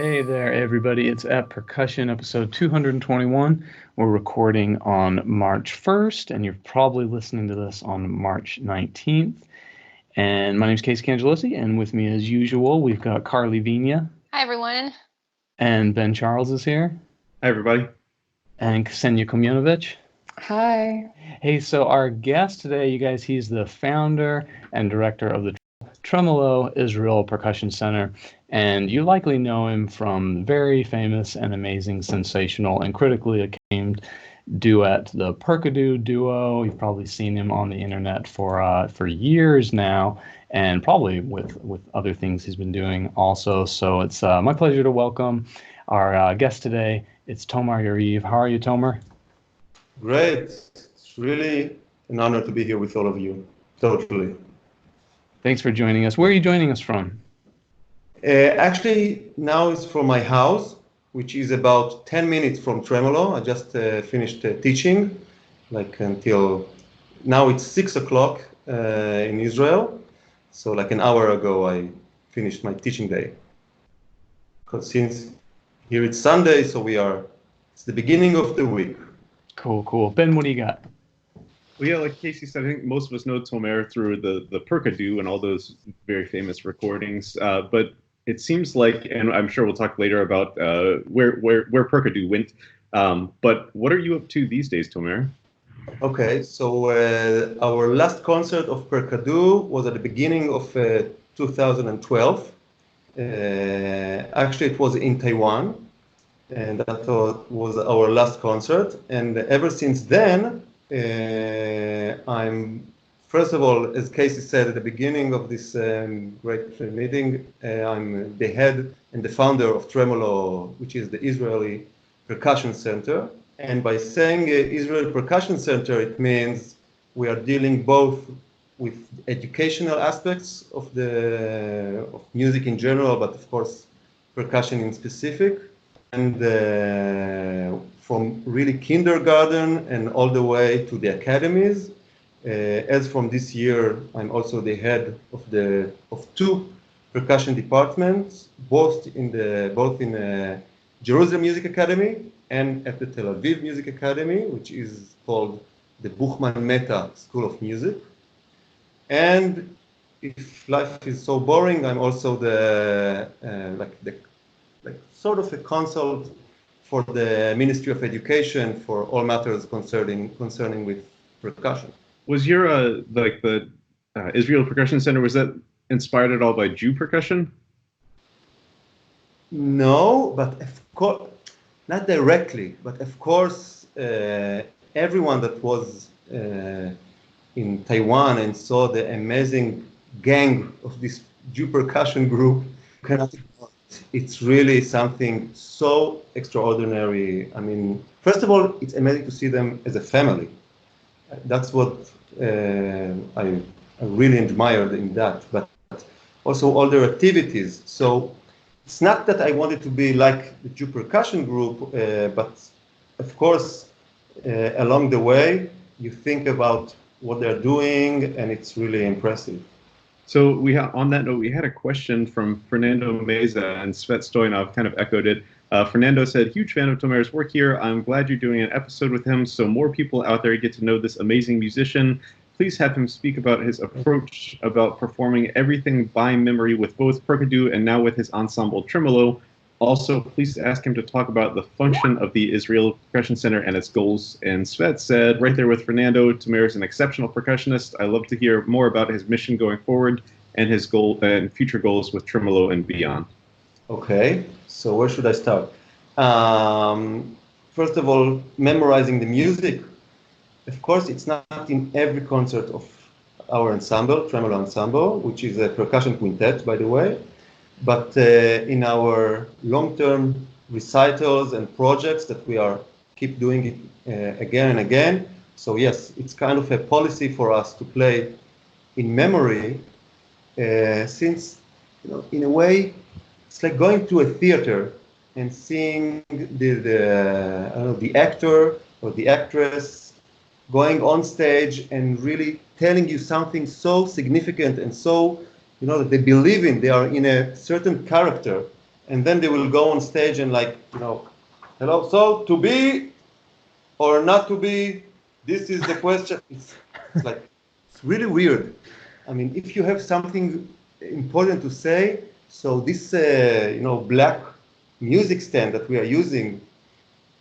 Hey there, everybody. It's at Percussion, episode 221. We're recording on March 1st, and you're probably listening to this on March 19th. And my name is Casey Cangelosi, and with me, as usual, we've got Carly Vigna. Hi, everyone. And Ben Charles is here. Hi, everybody. And Ksenia Komyanovich. Hi. Hey, so our guest today, you guys, he's the founder and director of the Tremolo Israel Percussion Center, and you likely know him from very famous and amazing, sensational, and critically acclaimed duet, the PercaDu duo. You've probably seen him on the internet for years now, and probably with other things he's been doing also. So it's my pleasure to welcome our guest today. It's Tomer Yariv. How are you, Tomer? Great. It's really an honor to be here with all of you. Totally. Thanks for joining us. Where are you joining us from? Actually, now it's from my house, which is about 10 minutes from Tremolo. I just finished teaching, until now it's 6 o'clock in Israel. So like an hour ago, I finished my teaching day. Because since here it's Sunday, so it's the beginning of the week. Cool. Ben, what do you got? Well, yeah, like Casey said, I think most of us know Tomer through the PercaDu and all those very famous recordings. But it seems like, and I'm sure we'll talk later about where PercaDu went. But what are you up to these days, Tomer? Okay, so our last concert of PercaDu was at the beginning of 2012. Actually, it was in Taiwan, and that was our last concert. And ever since then, I'm, first of all, as Casey said at the beginning of this great meeting, I'm the head and the founder of Tremolo, which is the Israeli Percussion Center. And by saying Israeli Percussion Center, it means we are dealing both with educational aspects of music in general, but of course, percussion in specific. And from really kindergarten and all the way to the academies. As from this year, I'm also the head of two percussion departments, both in Jerusalem Music Academy and at the Tel Aviv Music Academy, which is called the Buchman Mehta School of Music. And if life is so boring, I'm also sort of a consult for the Ministry of Education for all matters concerning with percussion. Was your the Israel Percussion Center, was that inspired at all by Jew percussion? No, but of course, not directly, but of course, everyone that was in Taiwan and saw the amazing gang of this Jew percussion group cannot ignore. It's really something so extraordinary. I mean, first of all, it's amazing to see them as a family. That's what I really admired in that, but also all their activities. So it's not that I wanted to be like the Jew percussion group, but of course, along the way, you think about what they're doing, and it's really impressive. So on that note, we had a question from Fernando Meza, and Svet Stoyanov kind of echoed it. Fernando said, huge fan of Tomer's work here. I'm glad you're doing an episode with him so more people out there get to know this amazing musician. Please have him speak about his approach about performing everything by memory with both PercaDu and now with his ensemble Tremolo. Also, please ask him to talk about the function of the Israel Percussion Center and its goals. And Svet said, right there with Fernando, Tomer is an exceptional percussionist. I love to hear more about his mission going forward and his goal and future goals with Tremolo and beyond. Okay, so where should I start? First of all, memorizing the music. Of course, it's not in every concert of our ensemble, Tremolo Ensemble, which is a percussion quintet, by the way. But in our long-term recitals and projects that we keep doing it again and again. So yes, it's kind of a policy for us to play in memory, since, in a way, it's like going to a theater and seeing the actor or the actress going on stage and really telling you something so significant and so, that they believe in. They are in a certain character, and then they will go on stage and like, hello, so to be or not to be, this is the question. It's like, it's really weird. I mean, if you have something important to say, so this, black music stand that we are using,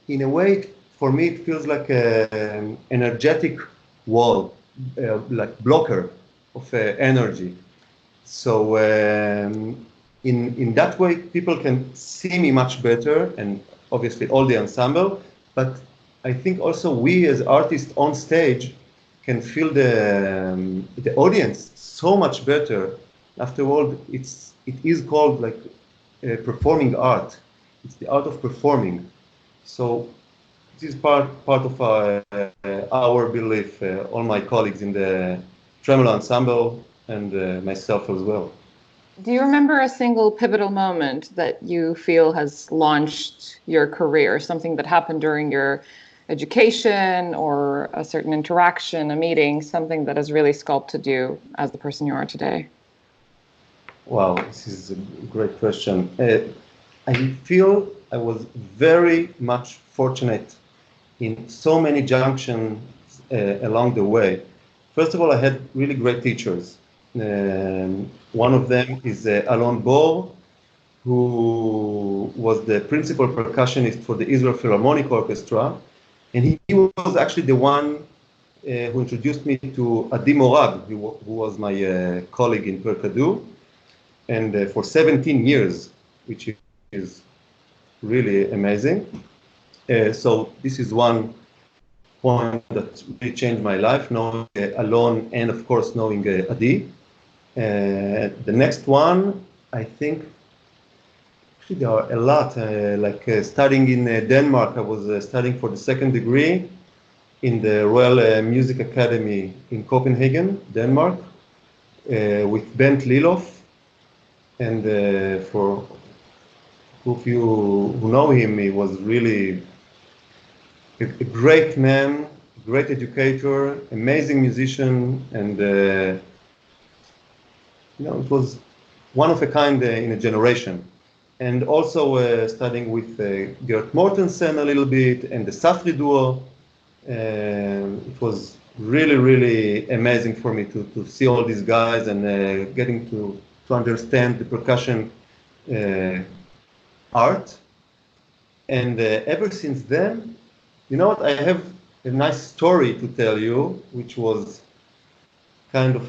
in a way, for me, it feels like an energetic wall, like blocker of energy. So in that way, people can see me much better, and obviously all the ensemble. But I think also we as artists on stage can feel the audience so much better. After all, it is called like performing art. It's the art of performing. So this is part of our belief, all my colleagues in the tremolo ensemble and myself as well. Do you remember a single pivotal moment that you feel has launched your career, something that happened during your education or a certain interaction, a meeting, something that has really sculpted you as the person you are today? Wow, this is a great question. I feel I was very much fortunate in so many junctions along the way. First of all, I had really great teachers. One of them is Alon Bor, who was the principal percussionist for the Israel Philharmonic Orchestra. And he was actually the one who introduced me to Adi Morag, who was my colleague in PercaDu. And for 17 years, which is really amazing. So this is one point that really changed my life, knowing Alon and of course knowing Adi. The next one, I think, actually there are a lot, studying in Denmark. I was studying for the second degree in the Royal Music Academy in Copenhagen, Denmark, with Bent Lilof. And for of you who know him, he was really a great man, great educator, amazing musician, and it was one of a kind in a generation. And also studying with Gert Mortensen a little bit and the Safri duo. It was really, really amazing for me to see all these guys and getting to understand the percussion art. And ever since then, you know what, I have a nice story to tell you, which was kind of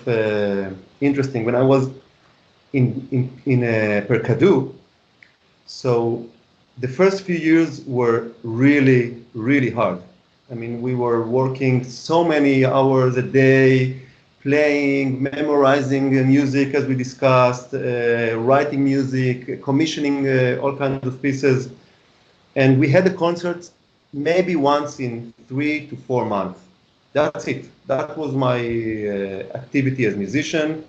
interesting. When I was in PercaDu, so the first few years were really, really hard. I mean, we were working so many hours a day, playing, memorizing music as we discussed, writing music, commissioning all kinds of pieces. And we had a concert maybe once in 3 to 4 months. That's it. That was my activity as a musician.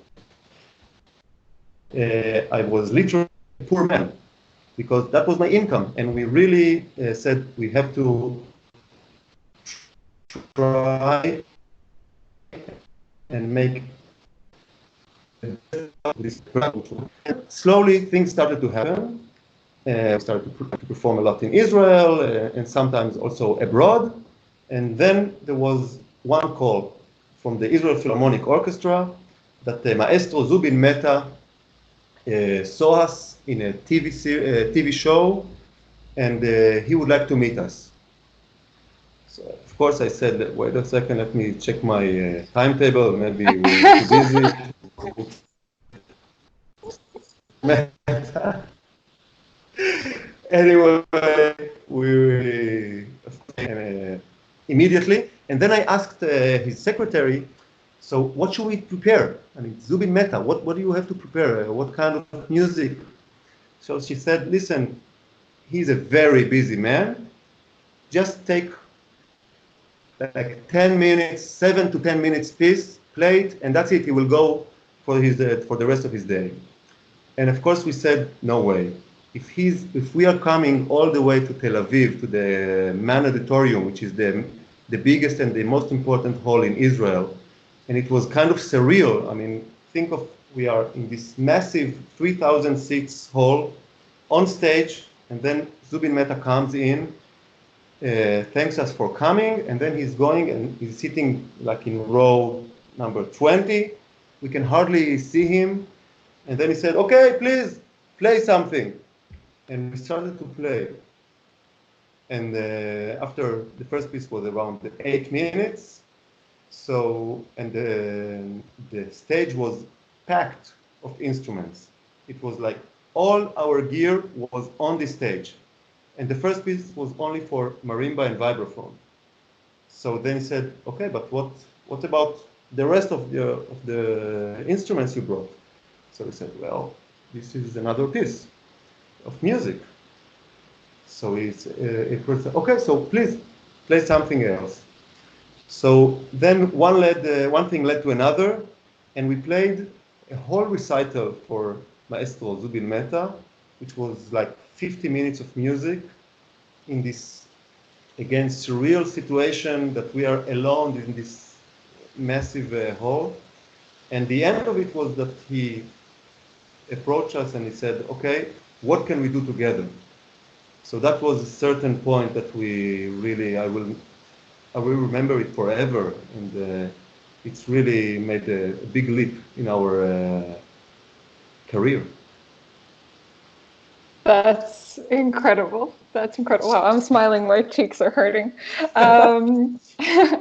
I was literally a poor man because that was my income. And we really said we have to try and make this. Slowly things started to happen. We started to perform a lot in Israel and sometimes also abroad. And then there was one call from the Israel Philharmonic Orchestra that Maestro Zubin Mehta saw us in a TV show, and he would like to meet us. So of course I said, wait a second, let me check my timetable, maybe we're too busy. Anyway, we immediately, and then I asked his secretary, so what should we prepare? I mean, Zubin Mehta, what do you have to prepare? What kind of music? So she said, listen, he's a very busy man. Just take like 10 minutes, 7 to 10 minutes piece, play it, and that's it. He will go for the rest of his day. And of course we said, no way. If we are coming all the way to Tel Aviv, to the Man Auditorium, which is the biggest and the most important hall in Israel, and it was kind of surreal. I mean, think of, we are in this massive 3,000 seats hall, on stage, and then Zubin Mehta comes in, thanks us for coming, and then he's going and he's sitting like in row number 20. We can hardly see him. And then he said, okay, please play something. And we started to play. And after the first piece was around 8 minutes. So, and the stage was packed of instruments. It was like all our gear was on the stage. And the first piece was only for marimba and vibraphone. So then he said, okay, but what about the rest of the instruments you brought? So he said, well, this is another piece of music. So it was, okay, so please play something else. So then one thing led to another, and we played a whole recital for Maestro Zubin Mehta, which was like 50 minutes of music in this, again, surreal situation that we are alone in this massive hall. And the end of it was that he approached us and he said, okay, what can we do together? So that was a certain point that we really, I will remember it forever. And it's really made a big leap in our career. That's incredible. That's incredible. Wow, I'm smiling. My cheeks are hurting.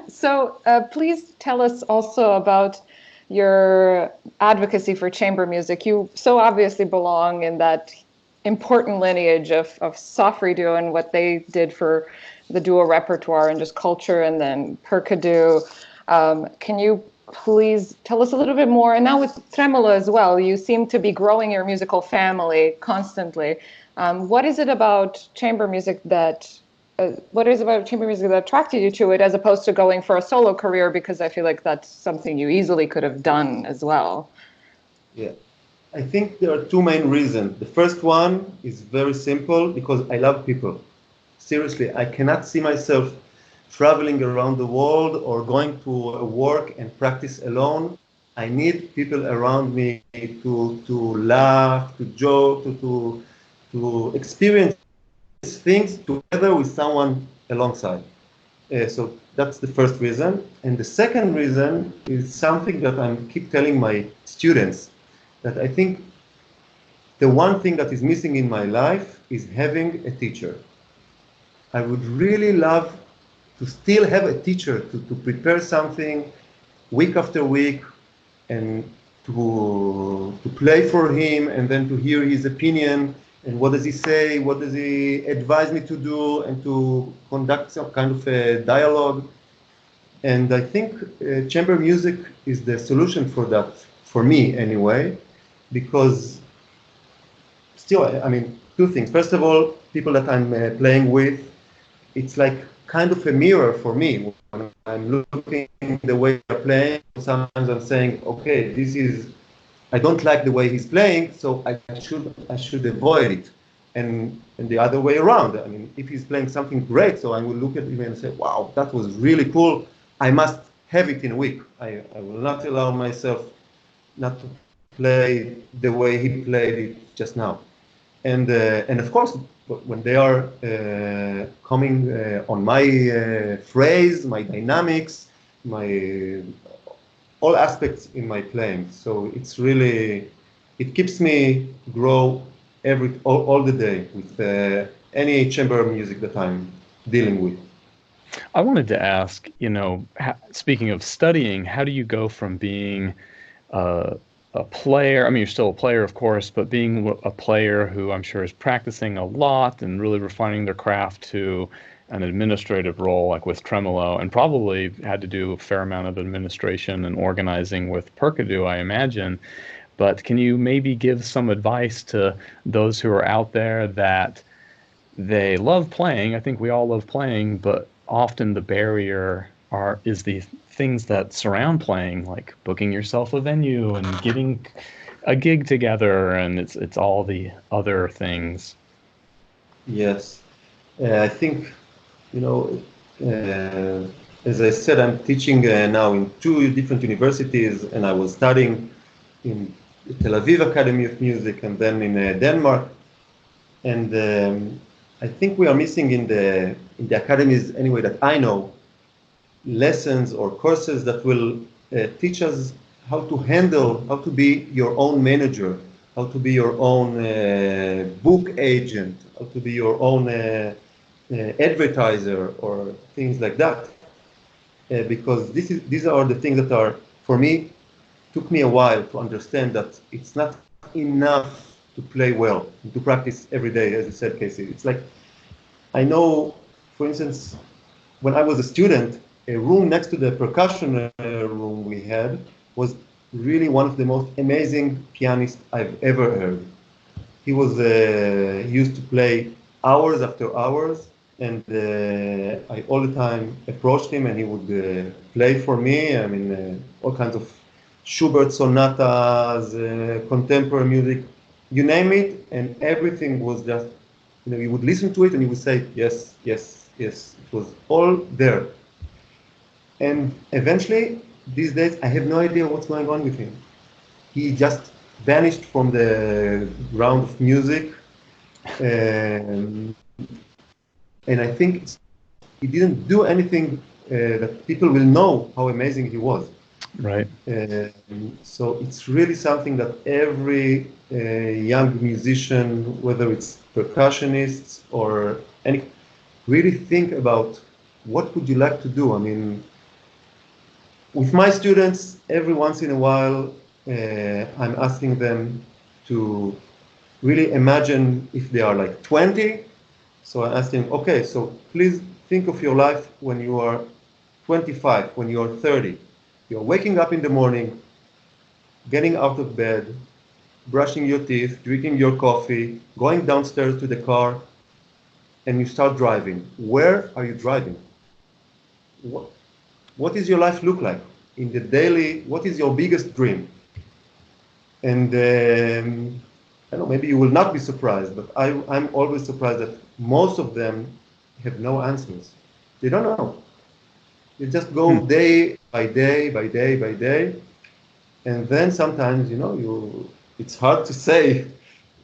So please tell us also about your advocacy for chamber music. You so obviously belong in that important lineage of PercaDu and what they did for the duo repertoire and just culture, and then PercaDu. Can you please tell us a little bit more? And now with Tremolo as well, you seem to be growing your musical family constantly. What is it about chamber music that attracted you to it, as opposed to going for a solo career? Because I feel like that's something you easily could have done as well. Yeah, I think there are two main reasons. The first one is very simple, because I love people. Seriously, I cannot see myself traveling around the world or going to work and practice alone. I need people around me to laugh, to joke, to experience things together with someone alongside. So that's the first reason. And the second reason is something that I keep telling my students, that I think the one thing that is missing in my life is having a teacher. I would really love to still have a teacher to prepare something week after week, and to play for him, and then to hear his opinion, and what does he say, what does he advise me to do, and to conduct some kind of a dialogue. And I think chamber music is the solution for that, for me anyway, because still, I mean, two things. First of all, people that I'm playing with, it's like kind of a mirror for me. When I'm looking the way they're playing, sometimes I'm saying, okay, I don't like the way he's playing, so I should avoid it. And the other way around. I mean, if he's playing something great, so I will look at him and say, wow, that was really cool. I must have it in a week. I will not allow myself not to play the way he played it just now. And of course, when they are coming on my phrase, my dynamics, my all aspects in my playing. So it's really, it keeps me grow all the day with any chamber music that I'm dealing with. I wanted to ask, speaking of studying, how do you go from being a player, I mean, you're still a player, of course, but being a player who I'm sure is practicing a lot and really refining their craft, to an administrative role like with Tremolo, and probably had to do a fair amount of administration and organizing with PercaDu, I imagine. But can you maybe give some advice to those who are out there that they love playing? I think we all love playing, but often the barrier is the things that surround playing, like booking yourself a venue and getting a gig together, and it's all the other things. Yes, I think, as I said, I'm teaching now in 2 different universities, and I was studying in Tel Aviv Academy of Music and then in Denmark. And I think we are missing in the academies, anyway, that I know, lessons or courses that will teach us how to handle, how to be your own manager, how to be your own book agent, how to be your own advertiser or things like that. Because these are the things that are, for me, took me a while to understand that it's not enough to play well, to practice every day, as you said, Casey. It's like, I know, for instance, when I was a student, a room next to the percussion room we had was really one of the most amazing pianists I've ever heard. He was he used to play hours after hours, and I all the time approached him, and he would play for me. I mean, all kinds of Schubert sonatas, contemporary music, you name it, and everything was just, you know, you would listen to it and you would say, yes, yes, yes. It was all there. And eventually, these days, I have no idea what's going on with him. He just vanished from the ground of music. And I think he didn't do anything that people will know how amazing he was. Right. So it's really something that every young musician, whether it's percussionists or any, really think about what would you like to do. I mean, with my students, every once in a while, I'm asking them to really imagine if they are like 20. So I ask them, okay, so please think of your life when you are 25, when you are 30. You're waking up in the morning, getting out of bed, brushing your teeth, drinking your coffee, going downstairs to the car, and you start driving. Where are you driving? What does your life look like? In the daily, what is your biggest dream? And I don't know, maybe you will not be surprised, but I'm always surprised that most of them have no answers. They don't know. They just go day by day, by day, by day. And then sometimes, you know, it's hard to say,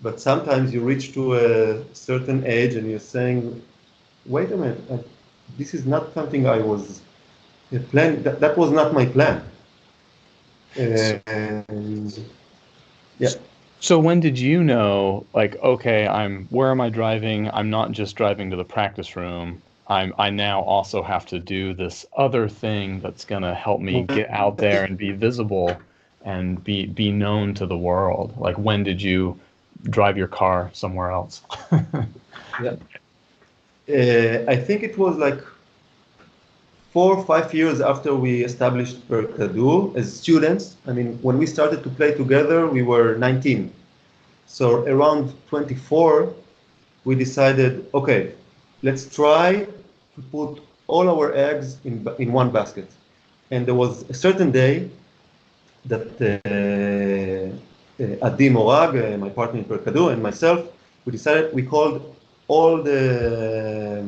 but sometimes you reach to a certain age and you're saying, wait a minute, this is not something I was planning, that was not my plan. And yeah. So when did you know, like, okay, where am I driving? I'm not just driving to the practice room. I now also have to do this other thing that's gonna help me get out there and be visible and be known to the world. Like, when did you drive your car somewhere else? Yeah. I think it was like 4 or 5 years after we established PercaDu as students. I mean, when we started to play together, we were 19. So around 24, we decided, okay, let's try to put all our eggs in one basket. And there was a certain day that Adi Morag, my partner in PercaDu, and myself, we called all the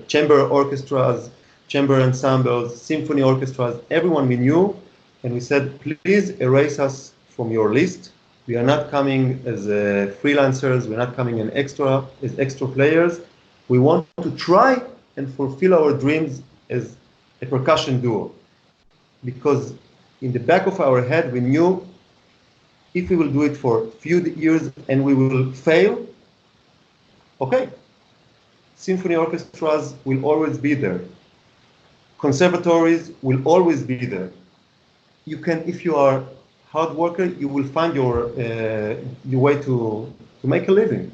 chamber orchestras, chamber ensembles, symphony orchestras, everyone we knew, and we said, please erase us from your list. We are not coming as freelancers, we're not coming as extra players. We want to try and fulfill our dreams as a percussion duo. Because in the back of our head, we knew if we will do it for a few years and we will fail, okay, symphony orchestras will always be there. Conservatories will always be there. You can, if you are a hard worker, you will find your way to make a living.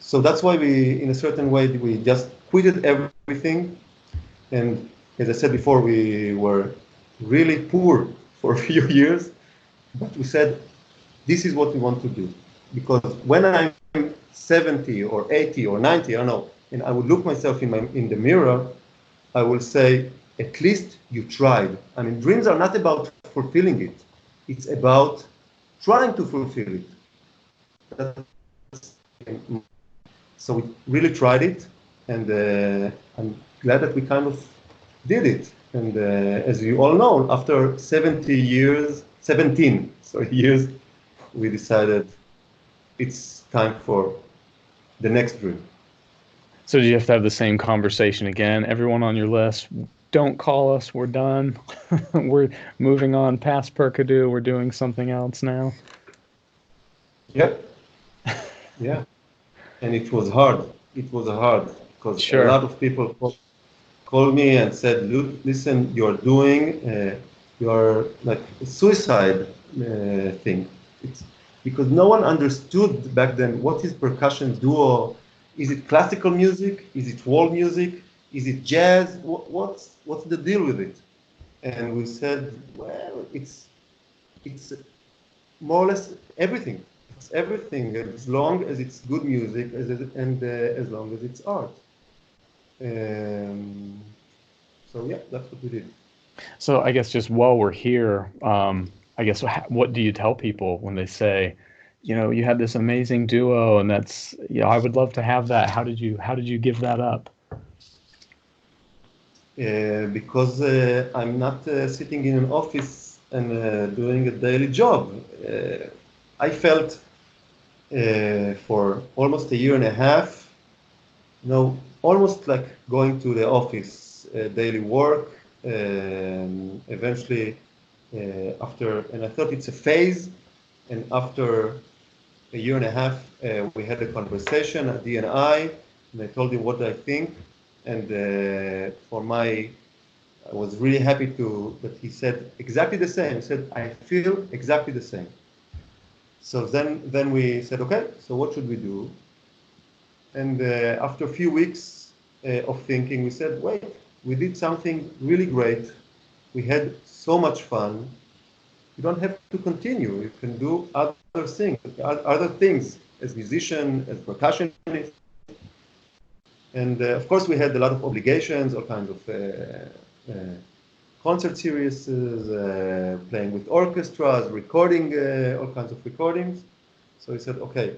So that's why we, in a certain way, we just quitted everything. And as I said before, we were really poor for a few years, but we said, this is what we want to do. Because when I'm 70 or 80 or 90, I don't know, and I would look myself in the mirror, I will say, at least you tried. I mean, dreams are not about fulfilling it. It's about trying to fulfill it. So we really tried it, and I'm glad that we kind of did it. And as you all know, after 17 years, we decided it's time for the next dream. So do you have to have the same conversation again? Everyone on your list, don't call us. We're done. We're moving on past PercaDu. We're doing something else now. Yep. Yeah. And it was hard. It was hard because Sure. a lot of people called me and said, "Look, listen, you're like a suicide thing." It's because no one understood back then what is percussion duo. Is it classical music? Is it world music? Is it jazz? What's the deal with it? And we said, well, it's more or less everything. It's everything as long as it's good music and as long as it's art. So yeah, that's what we did. So I guess just while we're here, I guess what do you tell people when they say, you know, you had this amazing duo and that's, you know, I would love to have that. How did you give that up? Because I'm not sitting in an office and doing a daily job. I felt for almost a year and a half, you know, almost like going to the office, daily work. Eventually, and I thought it's a phase, and after a year and a half, we had a conversation at D&I, and I told him what I think, and I was really happy that he said exactly the same. He said, I feel exactly the same. So then we said, okay, so what should we do? And after a few weeks of thinking, we said, wait, we did something really great. We had so much fun. You don't have to continue. You can do other things as musician, as percussionist. And of course, we had a lot of obligations, all kinds of concert series, playing with orchestras, recording all kinds of recordings. So we said, okay,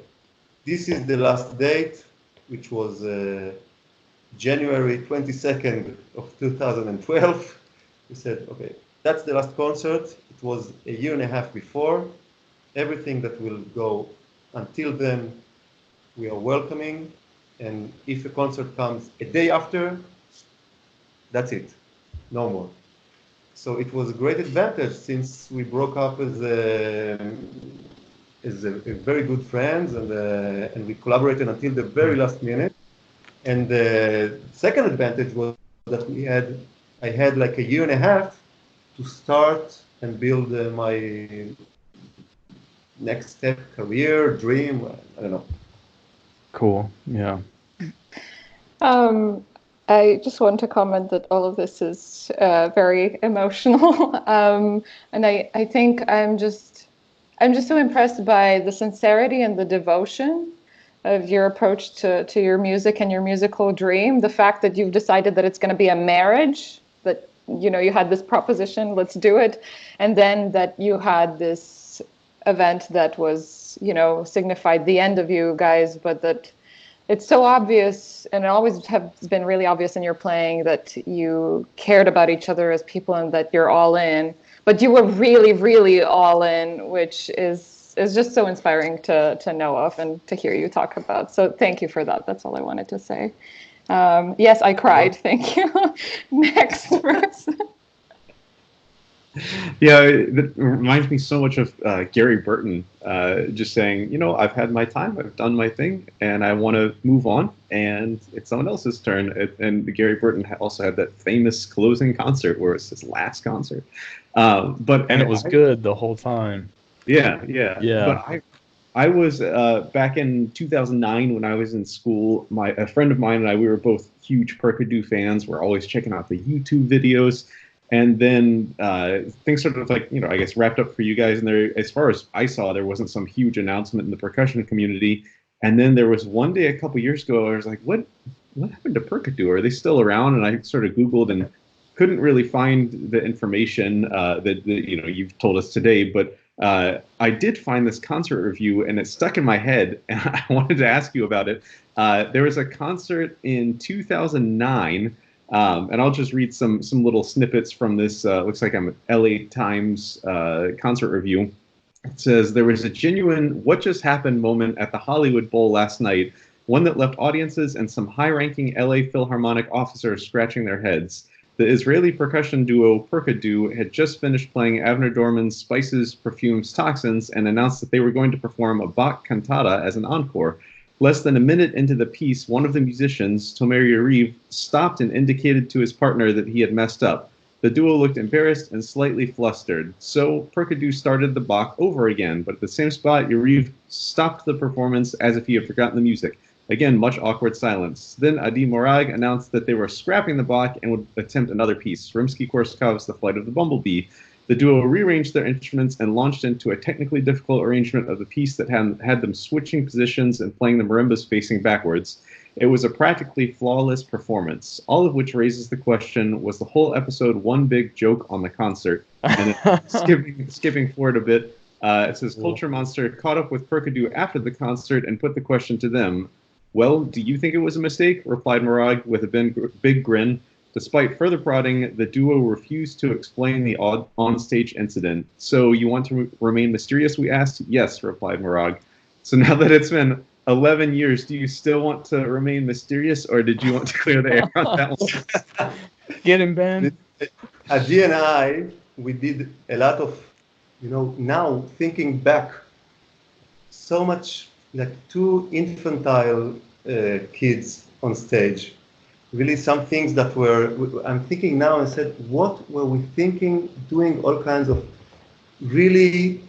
this is the last date, which was January 22nd of 2012. We said, okay, that's the last concert. It was a year and a half before. Everything that will go until then, we are welcoming. And if a concert comes a day after, that's it, no more. So it was a great advantage since we broke up as a very good friends and we collaborated until the very last minute. And the second advantage was that I had like a year and a half to start and build my next step, career, dream, I don't know. Cool, yeah. I just want to comment that all of this is very emotional, and I think I'm just so impressed by the sincerity and the devotion of your approach to your music and your musical dream. The fact that you've decided that it's going to be a marriage, that you know you had this proposition, let's do it, and then that you had this event that was, you know, signified the end of you guys, but that it's so obvious, and it always has been really obvious in your playing, that you cared about each other as people and that you're all in. But you were really, really all in, which is just so inspiring to know of and to hear you talk about. So thank you for that. That's all I wanted to say. Yes, I cried. Thank you. Next person. Yeah, that reminds me so much of Gary Burton just saying, you know, I've had my time, I've done my thing, and I want to move on, and it's someone else's turn. And Gary Burton also had that famous closing concert where it's his last concert. But it was good the whole time. Yeah. Yeah. But I was back in 2009 when I was in school. A friend of mine and I, we were both huge PercaDu fans. We're always checking out the YouTube videos. And then things sort of like, you know, I guess wrapped up for you guys. And there, as far as I saw, there wasn't some huge announcement in the percussion community. And then there was one day a couple years ago, I was like, what happened to PercaDu? Are they still around? And I sort of Googled and couldn't really find the information that you know you've told us today. But I did find this concert review, and it stuck in my head, and I wanted to ask you about it. There was a concert in 2009. And I'll just read some little snippets from this. Looks like I'm LA Times concert review. It says, there was a genuine what just happened moment at the Hollywood Bowl last night, one that left audiences and some high-ranking LA Philharmonic officers scratching their heads. The Israeli percussion duo PercaDu had just finished playing Avner Dorman's Spices, Perfumes, Toxins and announced that they were going to perform a Bach cantata as an encore. Less than a minute into the piece, one of the musicians, Tomer Yariv, stopped and indicated to his partner that he had messed up. The duo looked embarrassed and slightly flustered. So PercaDu started the Bach over again, but at the same spot, Yariv stopped the performance as if he had forgotten the music. Again, much awkward silence. Then Adi Morag announced that they were scrapping the Bach and would attempt another piece, Rimsky-Korsakov's The Flight of the Bumblebee. The duo rearranged their instruments and launched into a technically difficult arrangement of the piece that had them switching positions and playing the marimbas facing backwards. It was a practically flawless performance, all of which raises the question, was the whole episode one big joke on the concert? And skipping forward a bit, it says, Culture Monster caught up with PercaDu after the concert and put the question to them. Well, do you think it was a mistake? Replied Morag with a big grin. Despite further prodding, the duo refused to explain the on-stage incident. So you want to remain mysterious, we asked? Yes, replied Morag. So now that it's been 11 years, do you still want to remain mysterious, or did you want to clear the air on that one? Get him, Ben. Adi and I, we did a lot of, now thinking back, so much like two infantile kids on stage. Really some things that I'm thinking now and said, what were we thinking, doing all kinds of really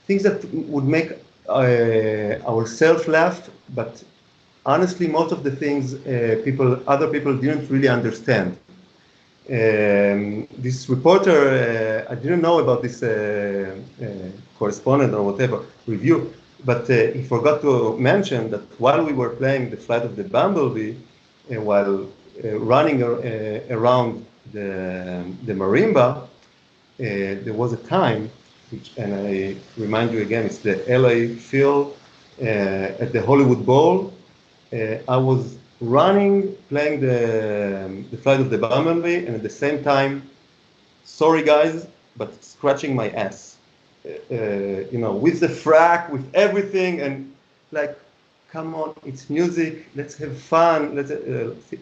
things that would make ourselves laugh, but honestly, most of the things other people didn't really understand. This reporter, I didn't know about this correspondent or whatever review, but he forgot to mention that while we were playing The Flight of the Bumblebee, while running around the marimba, there was a time, and I remind you again, it's the LA Phil at the Hollywood Bowl. I was running, playing the Flight of the Bumblebee, and at the same time, sorry guys, but scratching my ass. With the frack, with everything, and like, come on, it's music, let's have fun,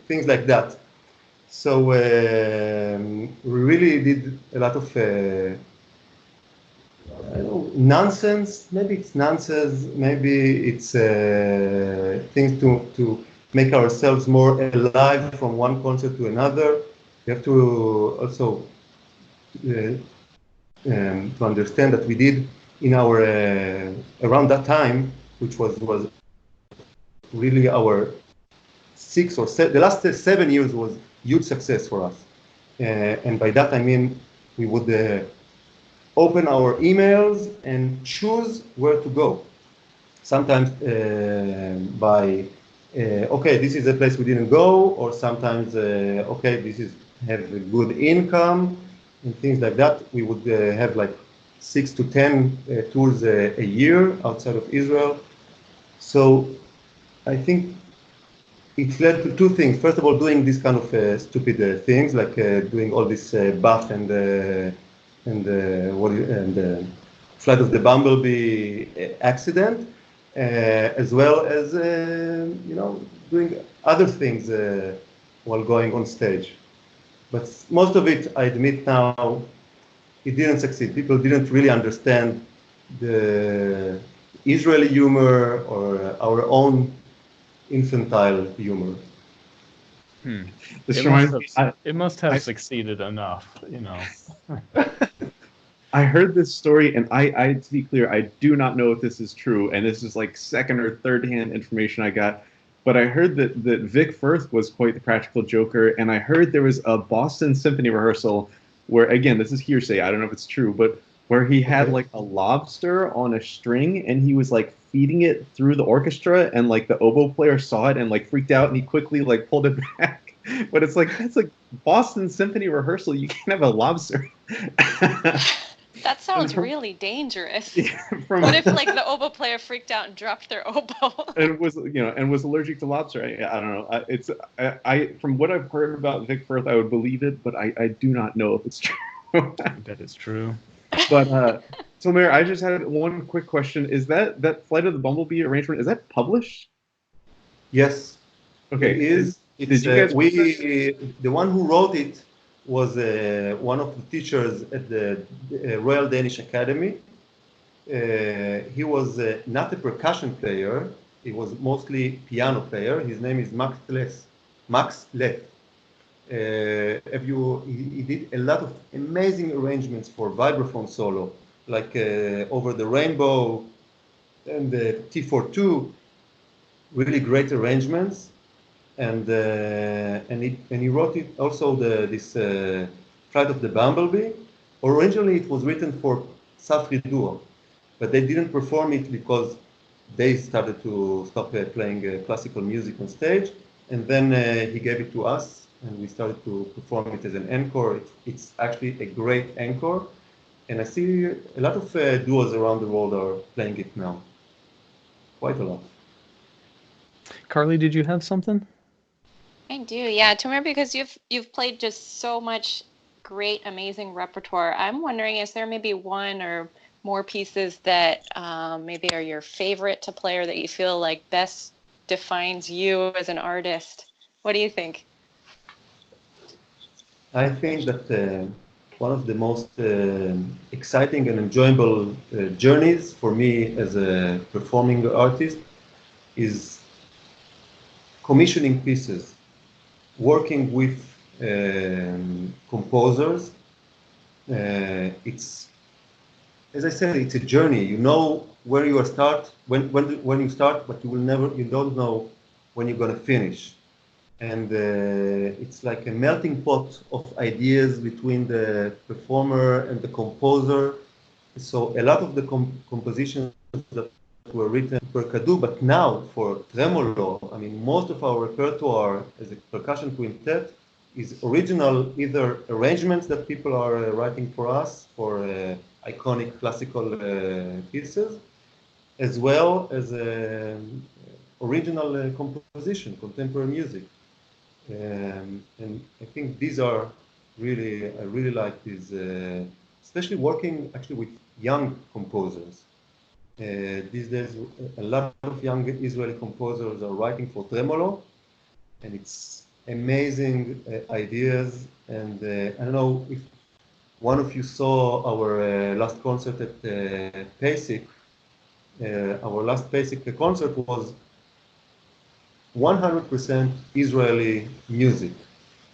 things like that. So we really did a lot of nonsense. Maybe it's nonsense, maybe it's things to make ourselves more alive from one concert to another. We have to also to understand that we did in our around that time, which was really our the last 7 years was huge success for us. And by that I mean we would open our emails and choose where to go. Sometimes by okay, this is a place we didn't go, or sometimes okay, this is have a good income and things like that. We would have like 6 to 10 tours a year outside of Israel. So I think it led to two things. First of all, doing this kind of stupid things, like doing all this Bach and Flight of the Bumblebee accident, as well as doing other things while going on stage. But most of it, I admit now, it didn't succeed. People didn't really understand the Israeli humor or our own infantile humor. It must have succeeded enough, I heard this story, and I to be clear, I do not know if this is true, and this is like second or third hand information I got. But I heard that Vic Firth was quite the practical joker, and I heard there was a Boston Symphony rehearsal where, again, this is hearsay, I don't know if it's true, but where he had like a lobster on a string, and he was like feeding it through the orchestra, and like the oboe player saw it and like freaked out, and he quickly like pulled it back. But it's like, that's like Boston Symphony rehearsal, you can't have a lobster. That sounds really dangerous. What if like the oboe player freaked out and dropped their oboe? And was allergic to lobster? I don't know. I from what I've heard about Vic Firth, I would believe it, but I do not know if it's true. That is true. But Tomer, I just had one quick question. Is that Flight of the Bumblebee arrangement, is that published? Yes. Okay. It is. It's, the one who wrote it was one of the teachers at the Royal Danish Academy. He was not a percussion player. He was mostly piano player. His name is Max Leth. Max Leth. He did a lot of amazing arrangements for vibraphone solo, like Over the Rainbow and the T42. Really great arrangements. And he wrote it also this Flight of the Bumblebee. Originally, it was written for Safri Duo, but they didn't perform it because they started to stop playing classical music on stage. And then he gave it to us, and we started to perform it as an encore. It's actually a great encore, and I see a lot of duos around the world are playing it now. Quite a lot. Carly, did you have something? I do, yeah. Tomer, because you've played just so much great, amazing repertoire. I'm wondering, is there maybe one or more pieces that maybe are your favorite to play, or that you feel like best defines you as an artist? What do you think? I think that one of the most exciting and enjoyable journeys for me as a performing artist is commissioning pieces, working with composers. It's, as I said, it's a journey. You know where you start when you start, but you don't know when you're going to finish. And it's like a melting pot of ideas between the performer and the composer. So a lot of the compositions that were written for PercaDu, but now for tremolo, I mean, most of our repertoire as a percussion quintet is original, either arrangements that people are writing for us for iconic classical pieces, as well as original composition, contemporary music. And I think these are really, I really like these, especially working actually with young composers. These days, a lot of young Israeli composers are writing for tremolo, and it's amazing ideas. And I don't know if one of you saw our last concert at PASIC. Our last PASIC concert was 100% Israeli music.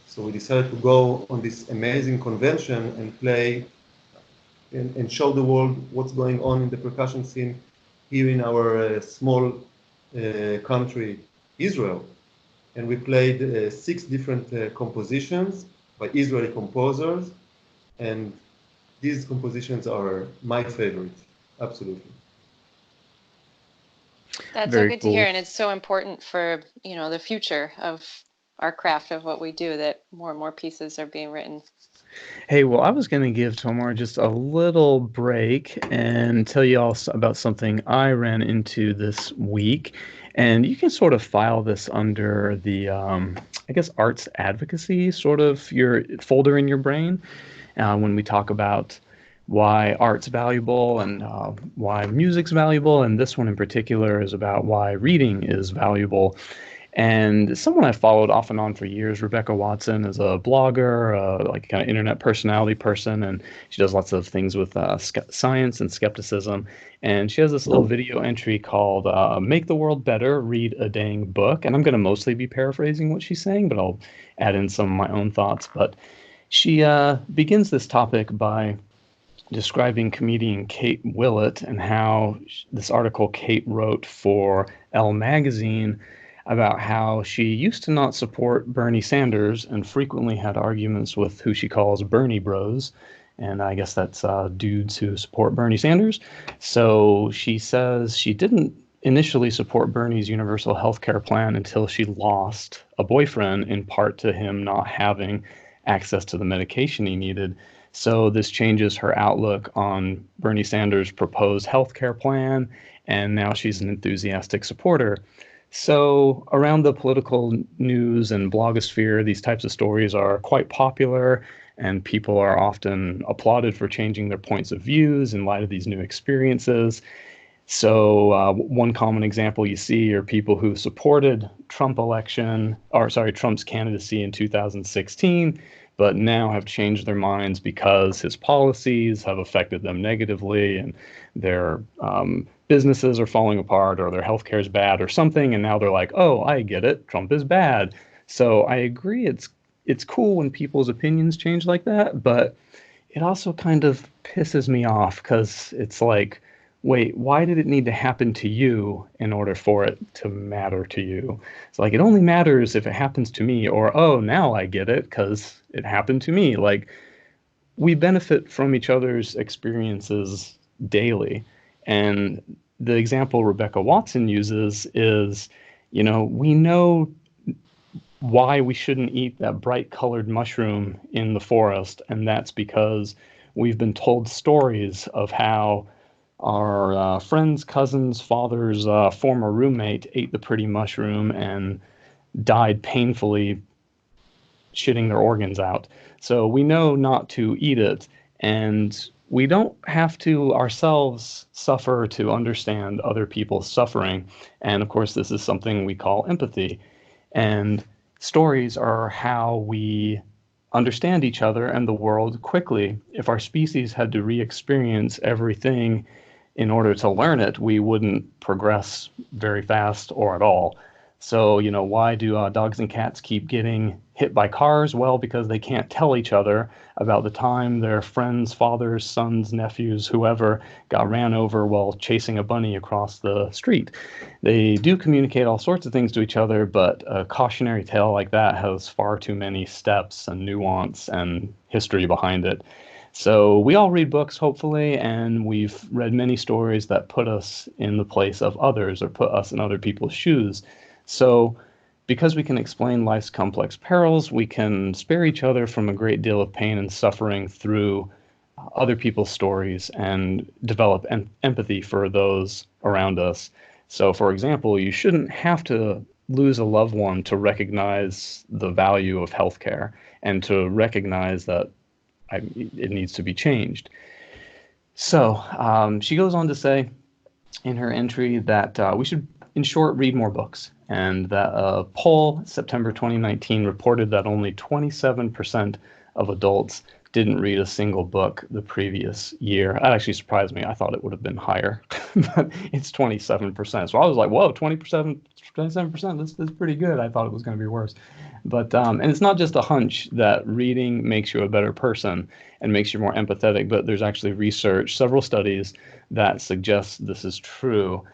So we decided to go on this amazing convention and play and show the world what's going on in the percussion scene here in our small country, Israel. And we played 6 different compositions by Israeli composers. And these compositions are my favorite, absolutely. That's Very so good cool. to hear, and it's so important for, the future of our craft, of what we do, that more and more pieces are being written. Hey, well, I was going to give Tomer just a little break and tell you all about something I ran into this week. And you can sort of file this under the, I guess, arts advocacy, sort of your folder in your brain when we talk about why art's valuable and why music's valuable. And this one in particular is about why reading is valuable. And someone I followed off and on for years, Rebecca Watson, is a blogger, like kind of internet personality person, and she does lots of things with science and skepticism. And she has this little video entry called Make the World Better, Read a Dang Book. And I'm going to mostly be paraphrasing what she's saying, but I'll add in some of my own thoughts. But she begins this topic by describing comedian Kate Willett and how this article Kate wrote for Elle magazine about how she used to not support Bernie Sanders and frequently had arguments with who she calls Bernie bros. And I guess that's dudes who support Bernie Sanders. So she says she didn't initially support Bernie's universal health care plan until she lost a boyfriend, in part to him not having access to the medication he needed. So this changes her outlook on Bernie Sanders' proposed healthcare plan, and now she's an enthusiastic supporter. So around the political news and blogosphere, these types of stories are quite popular, and people are often applauded for changing their points of views in light of these new experiences. So one common example you see are people who supported Trump's candidacy in 2016, but now have changed their minds because his policies have affected them negatively, and their businesses are falling apart, or their healthcare is bad or something, and now they're like, oh, I get it, Trump is bad. So I agree, it's cool when people's opinions change like that, but it also kind of pisses me off because it's like, wait, why did it need to happen to you in order for it to matter to you? It's like, it only matters if it happens to me, or, oh, now I get it because it happened to me. Like, we benefit from each other's experiences daily. And the example Rebecca Watson uses is, we know why we shouldn't eat that bright colored mushroom in the forest. And that's because we've been told stories of how our friend's cousin's father's former roommate ate the pretty mushroom and died painfully, shitting their organs out. So we know not to eat it, and we don't have to ourselves suffer to understand other people's suffering. And of course, this is something we call empathy. And stories are how we understand each other and the world quickly. If our species had to re-experience everything in order to learn it, we wouldn't progress very fast or at all. So, why do dogs and cats keep getting hit by cars? Well, because they can't tell each other about the time their friends, fathers, sons, nephews, whoever got ran over while chasing a bunny across the street. They do communicate all sorts of things to each other, but a cautionary tale like that has far too many steps and nuance and history behind it. So we all read books, hopefully, and we've read many stories that put us in the place of others or put us in other people's shoes. So because we can explain life's complex perils, we can spare each other from a great deal of pain and suffering through other people's stories and develop empathy for those around us. So, for example, you shouldn't have to lose a loved one to recognize the value of healthcare and to recognize that it needs to be changed. So she goes on to say in her entry that we should, in short, read more books, and that a poll September 2019 reported that only 27% of adults didn't read a single book the previous year. That actually surprised me. I thought it would have been higher, but it's 27%. So I was like, whoa, 27%, this is pretty good. I thought it was going to be worse. But and it's not just a hunch that reading makes you a better person and makes you more empathetic, but there's actually research, several studies that suggest this is true.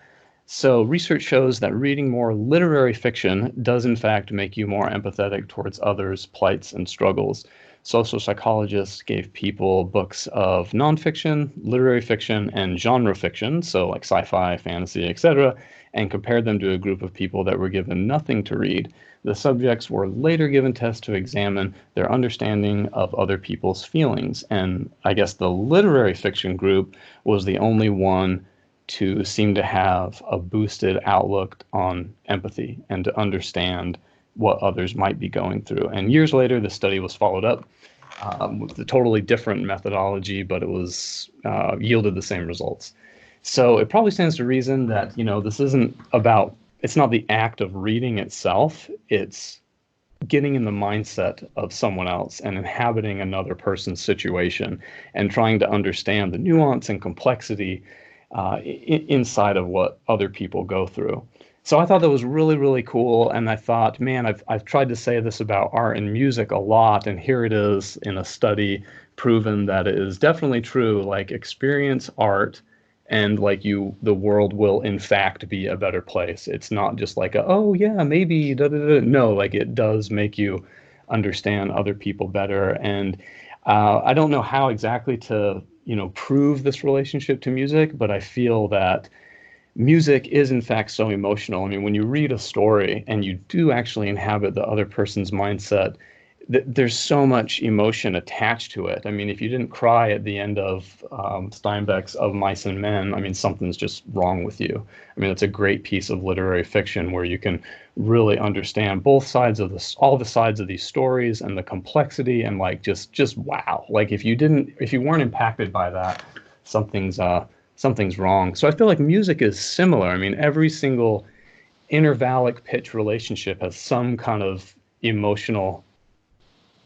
So research shows that reading more literary fiction does in fact make you more empathetic towards others' plights and struggles. Social psychologists gave people books of nonfiction, literary fiction, and genre fiction, so like sci-fi, fantasy, etc., and compared them to a group of people that were given nothing to read. The subjects were later given tests to examine their understanding of other people's feelings, and I guess the literary fiction group was the only one to seem to have a boosted outlook on empathy and to understand what others might be going through. And years later, the study was followed up with a totally different methodology, but it was yielded the same results. So it probably stands to reason that, this isn't about, it's not the act of reading itself, it's getting in the mindset of someone else and inhabiting another person's situation and trying to understand the nuance and complexity inside of what other people go through. So I thought that was really, really cool. And I thought, man, I've tried to say this about art and music a lot. And here it is in a study proven that it is definitely true. Like, experience art and the world will in fact be a better place. It's not just like, oh yeah, maybe, da, da, da. No, like it does make you understand other people better. And I don't know how exactly to, prove this relationship to music, but I feel that music is in fact so emotional. I mean, when you read a story and you do actually inhabit the other person's mindset, there's so much emotion attached to it. I mean, if you didn't cry at the end of Steinbeck's Of Mice and Men, I mean, something's just wrong with you. I mean, it's a great piece of literary fiction where you can really understand both sides of this, all the sides of these stories and the complexity, and like just wow. Like if you weren't impacted by that, something's wrong. So I feel like music is similar. I mean, every single intervallic pitch relationship has some kind of emotional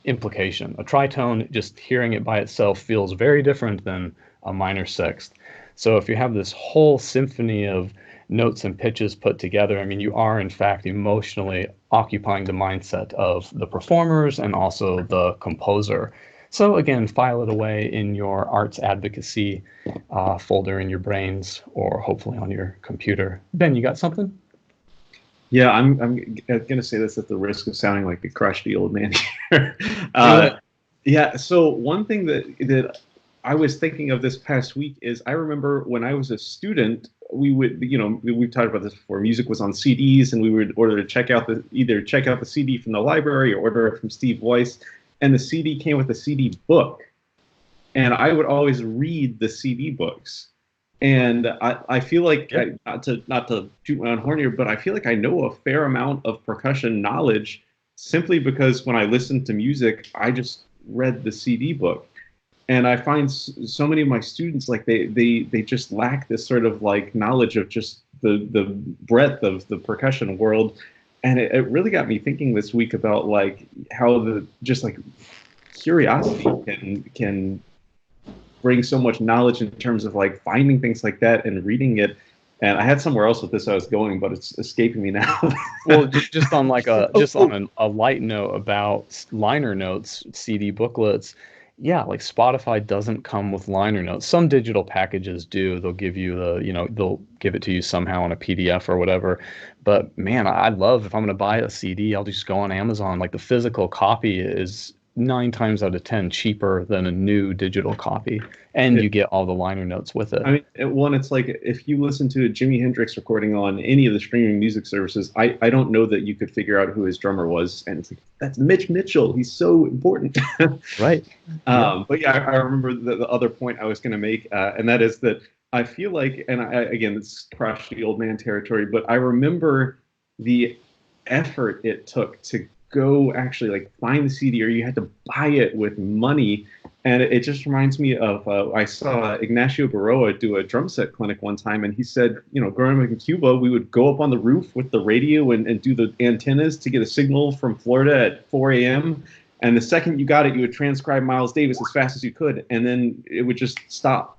implication. A tritone, just hearing it by itself feels very different than a minor sixth. So if you have this whole symphony of notes and pitches put together, I mean, you are in fact emotionally occupying the mindset of the performers and also the composer. So again, file it away in your arts advocacy folder in your brains, or hopefully on your computer. Ben, you got something? Yeah, I'm going to say this at the risk of sounding like a crusty old man here. Yeah, so one thing that I was thinking of this past week is I remember when I was a student, we would, we've talked about this before, music was on CDs, and we would order to either check out the CD from the library or order it from Steve Weiss, and the CD came with a CD book. And I would always read the CD books. And I feel like, not to toot my own horn here, but I feel like I know a fair amount of percussion knowledge simply because when I listen to music, I just read the CD book. And I find so many of my students, like they just lack this sort of like knowledge of just the breadth of the percussion world. And it really got me thinking this week about like how just like curiosity can bring so much knowledge in terms of like finding things like that and reading it. And I had somewhere else with this I was going, but it's escaping me now. Well, just on like on a light note about liner notes, CD booklets. Yeah, like Spotify doesn't come with liner notes. Some digital packages do. They'll give you they'll give it to you somehow on a PDF or whatever. But man, I'd love, if I'm going to buy a CD, I'll just go on Amazon. Like the physical copy is 9 times out of 10 cheaper than a new digital copy, and you get all the liner notes with it. I mean, it's like if you listen to a Jimi Hendrix recording on any of the streaming music services, I don't know that you could figure out who his drummer was, and it's like, that's Mitch Mitchell. He's so important. Right. But yeah, I remember the other point I was going to make, and that is that I feel like, and again, it's crusty old man territory, but I remember the effort it took to go actually like find the CD, or you had to buy it with money. And it just reminds me of, I saw Ignacio Baroa do a drum set clinic one time, and he said, growing up in Cuba, we would go up on the roof with the radio and do the antennas to get a signal from Florida at 4 a.m. And the second you got it, you would transcribe Miles Davis as fast as you could, and then it would just stop.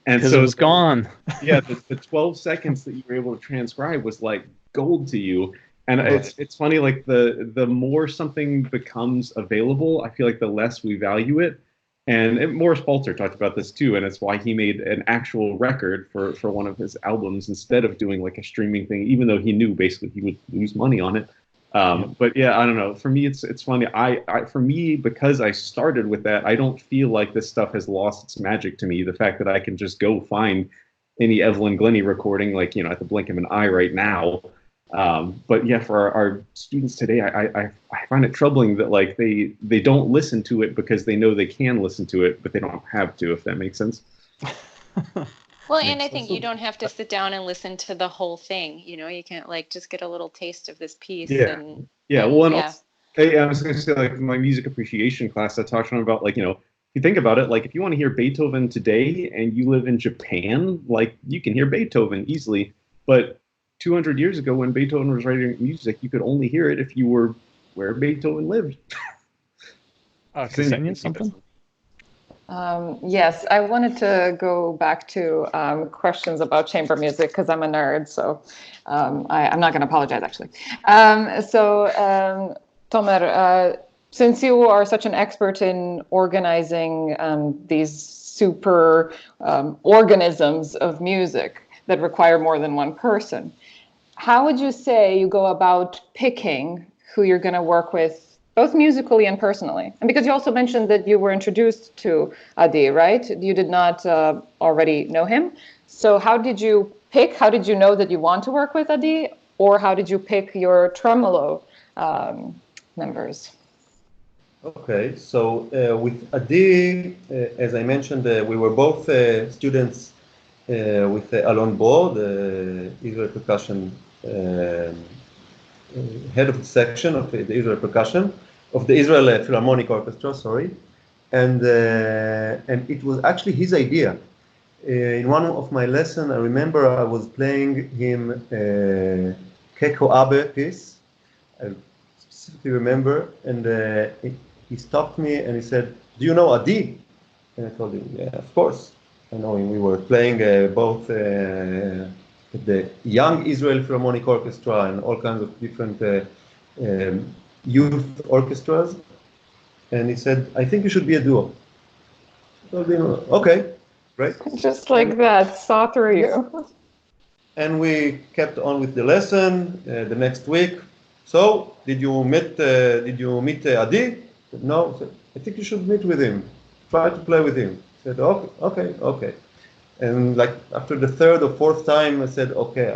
And so it was gone. Yeah, the 12 seconds that you were able to transcribe was like gold to you. And it's funny, like the more something becomes available, I feel like the less we value it. And Morris Balter talked about this too, and it's why he made an actual record for one of his albums instead of doing like a streaming thing, even though he knew basically he would lose money on it. But yeah, I don't know. For me, it's funny. For me, because I started with that, I don't feel like this stuff has lost its magic to me. The fact that I can just go find any Evelyn Glennie recording, like at the blink of an eye right now. But yeah, for our students today, I find it troubling that like they don't listen to it because they know they can listen to it, but they don't have to, if that makes sense. Well, and I think you don't have to sit down and listen to the whole thing. You can't like just get a little taste of this piece. Yeah. Also, I was going to say, like my music appreciation class, I talked to them about like, if you think about it, like if you want to hear Beethoven today and you live in Japan, like you can hear Beethoven easily, but 200 years ago when Beethoven was writing music, you could only hear it if you were where Beethoven lived. Something? Yes, I wanted to go back to questions about chamber music because I'm a nerd, so I'm not going to apologize, actually. Tomer, since you are such an expert in organizing these super organisms of music that require more than one person, how would you say you go about picking who you're going to work with, both musically and personally? And because you also mentioned that you were introduced to Adi, right? You did not already know him. So how did you pick? How did you know that you want to work with Adi? Or how did you pick your tremolo members? Okay, so with Adi, as I mentioned, we were both students with Alon Bo, the Israel Percussion head of the section of the Israel Percussion, of the Israel Philharmonic Orchestra, sorry. And it was actually his idea. In one of my lessons, I remember I was playing him Keko Abe piece. I specifically remember, and he stopped me and he said, "Do you know Adi?" And I told him, "Yeah, of course, I know him." We were playing both the Young Israel Philharmonic Orchestra and all kinds of different youth orchestras. And he said, "I think you should be a duo." I told him, "Okay, great." Just like that, saw through you. And we kept on with the lesson the next week. So, did you meet Adi? I said, no. I said, I think you should meet with him. Try to play with him. I said, okay. And like after the third or fourth time, I said, okay,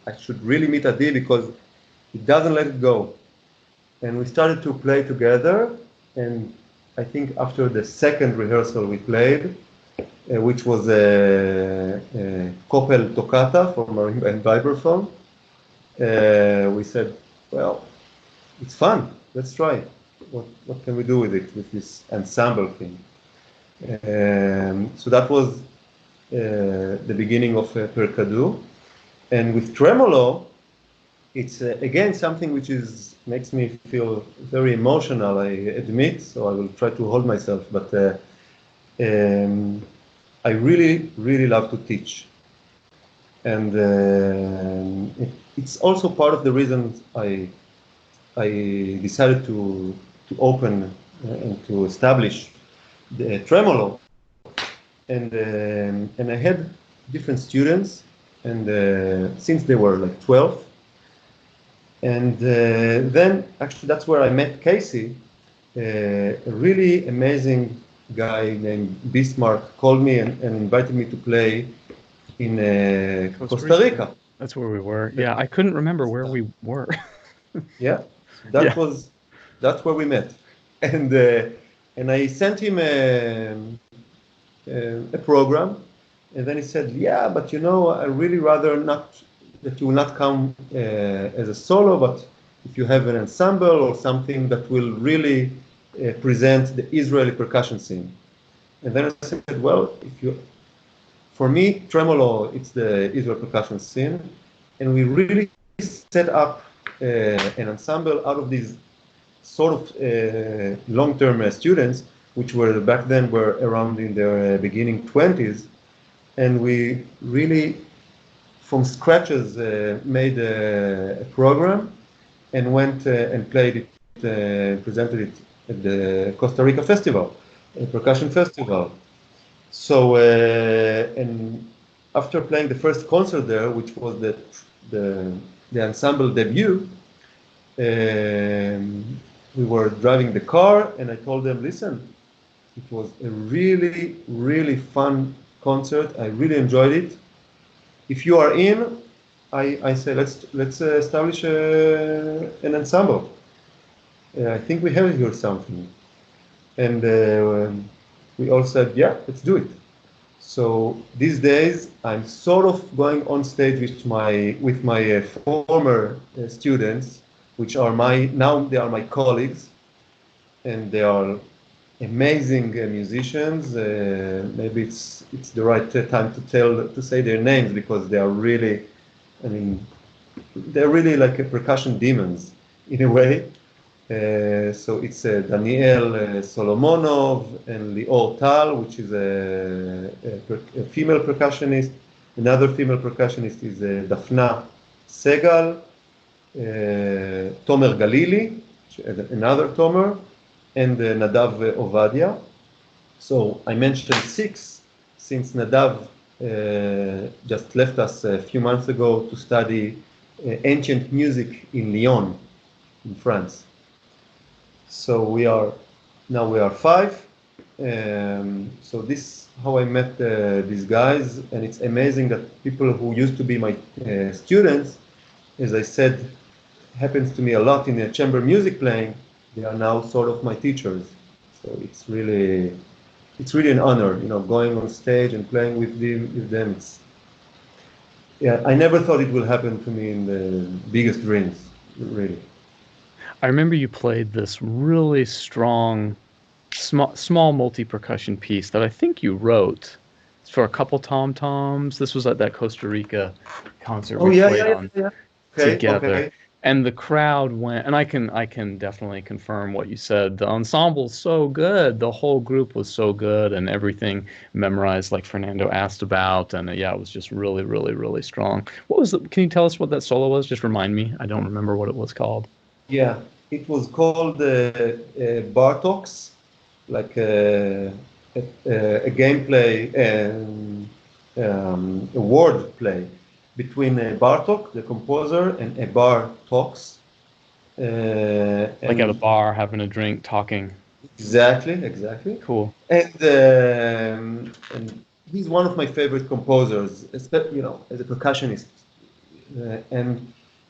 I should really meet Adi because he doesn't let it go. And we started to play together. And I think after the second rehearsal we played, which was a Koppel toccata for marimba and vibraphone, we said, well, it's fun. Let's try. What can we do with it, with this ensemble thing? So that was the beginning of PercaDu. And with tremolo, it's again something which makes me feel very emotional, I admit, so I will try to hold myself. But I really, really love to teach. And it's also part of the reasons I decided to open and to establish the tremolo. And I had different students, and since they were like 12. And then actually that's where I met Casey, a really amazing guy named Bismarck called me and invited me to play in Costa Rica. That's where we were. Yeah, I couldn't remember where we were. Yeah, that's where we met, and I sent him a program, and then he said, yeah, but you know, I really rather not that you will not come as a solo, but if you have an ensemble or something that will really present the Israeli percussion scene. And then I said, well, for me, tremolo, it's the Israel percussion scene, and we really set up an ensemble out of these sort of long-term students, which were back then were around in their beginning 20s, and we really, from scratches, made a program and went and played it, presented it at the Costa Rica Festival, a percussion festival. So, and after playing the first concert there, which was the ensemble debut, we were driving the car, and I told them, listen, it was a really, really fun concert. I really enjoyed it. If you are in, I say let's establish an ensemble. I think we have here something, and we all said, yeah, let's do it. So these days, I'm sort of going on stage with my former students, which are now they are my colleagues, and they are amazing musicians. Maybe it's the right time to say their names because they are really, I mean, they're really like a percussion demons in a way. So it's Daniel Solomonov and Lior Tal, which is a female percussionist. Another female percussionist is Dafna Segal, Tomer Galili, another Tomer, and Nadav Ovadia. So I mentioned 6, since Nadav just left us a few months ago to study ancient music in Lyon, in France. So we are 5. So this how I met these guys, and it's amazing that people who used to be my students, as I said, happens to me a lot in chamber music playing. They are now sort of my teachers. So it's really an honor, you know, going on stage and playing with them. Yeah, I never thought it will happen to me in the biggest dreams, really. I remember you played this really strong, small multi-percussion piece that I think you wrote for a couple tom-toms. This was at that Costa Rica concert we played on together. Okay. And the crowd went, and I can definitely confirm what you said. The ensemble's so good. The whole group was so good, and everything memorized like Fernando asked about. And yeah, it was just really, really, really strong. What was can you tell us what that solo was? Just remind me. I don't remember what it was called. Yeah, it was called Bartok's, like a gameplay, a word play between Bartok, the composer, and a bar talks. Like at a bar, having a drink, talking. Exactly. Cool. And he's one of my favorite composers, especially, you know, as a percussionist.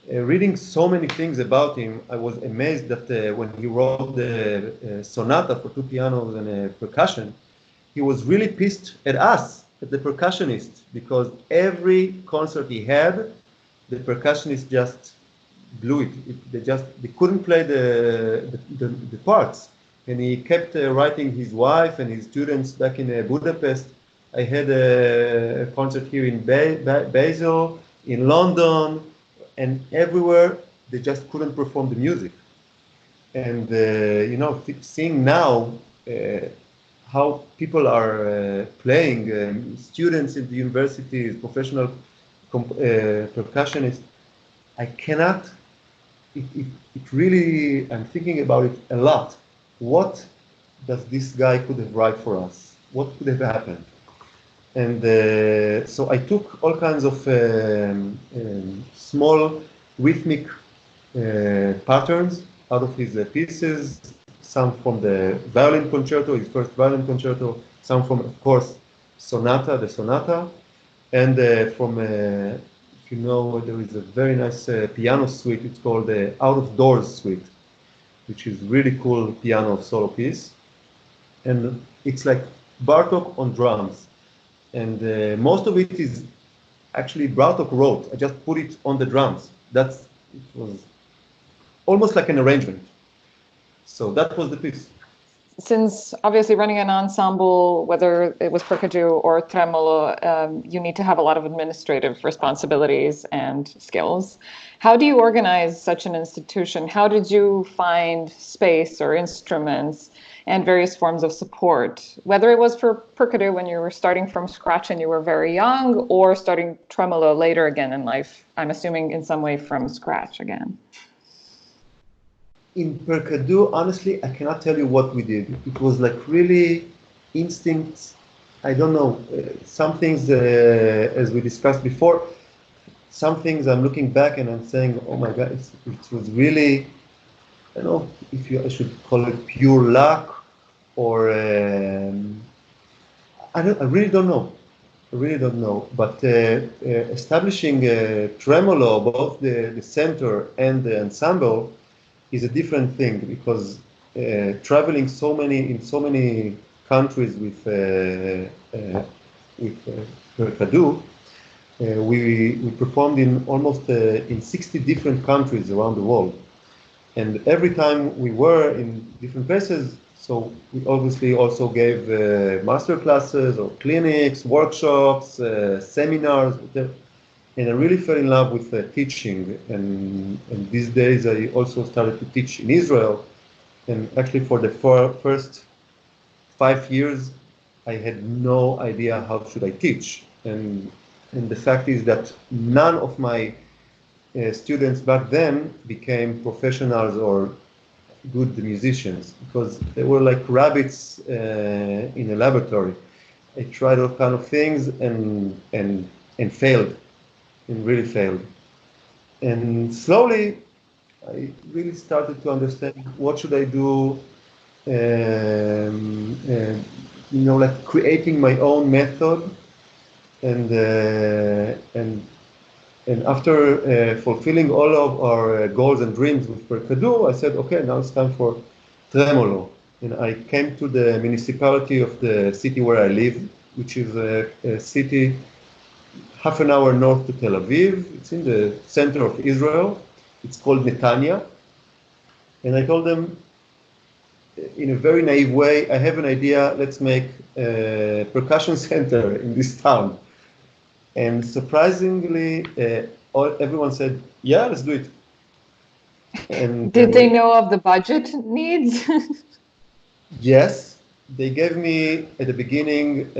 Reading so many things about him, I was amazed that when he wrote the sonata for 2 pianos and percussion, he was really pissed at us, at the percussionists, because every concert he had, the percussionists just blew it. They couldn't play the parts, and he kept writing his wife and his students back in Budapest. I had a concert here in Basel, in London, and everywhere they just couldn't perform the music. And you know, seeing now how people are playing, students in the universities, professional percussionists, I cannot. It really, I'm thinking about it a lot. What does this guy could have write for us? What could have happened? And so I took all kinds of small rhythmic patterns out of his pieces, some from the violin concerto, his first violin concerto, some from, of course, the sonata, and from, if you know, there is a very nice piano suite, it's called the Out of Doors suite, which is really cool piano solo piece. And it's like Bartok on drums. And most of it is actually Bartok wrote. I just put it on the drums. It was almost like an arrangement. So that was the piece. Since obviously running an ensemble, whether it was PercaDu or Tremolo, you need to have a lot of administrative responsibilities and skills. How do you organize such an institution? How did you find space or instruments and various forms of support, whether it was for PercaDu when you were starting from scratch and you were very young, or starting Tremolo later again in life, I'm assuming in some way from scratch again? In PercaDu, honestly, I cannot tell you what we did. It was like really instincts. I don't know. Some things, as we discussed before, some things I'm looking back and I'm saying, oh my God, it was really, I don't know if I should call it pure luck or I really don't know. But establishing Tremolo, both the center and the ensemble, is a different thing, because traveling in so many countries with PercaDu, we performed in almost in 60 different countries around the world, and every time we were in different places, so we obviously also gave master classes or clinics, workshops, seminars. And I really fell in love with teaching, and these days I also started to teach in Israel. And actually for the first 5 years, I had no idea how should I teach. And the fact is that none of my students back then became professionals or good musicians, because they were like rabbits in a laboratory. I tried all kind of things and failed. And really failed. And slowly, I really started to understand what should I do, you know, like creating my own method. And after fulfilling all of our goals and dreams with PercaDu, I said, okay, now it's time for Tremolo. and I came to the municipality of the city where I live, which is a city half an hour north to Tel Aviv. It's in the center of Israel. It's called Netanya. And I told them, in a very naive way, I have an idea, let's make a percussion center in this town. And surprisingly, everyone said, yeah, let's do it. And Did they know of the budget needs? yes, they gave me at the beginning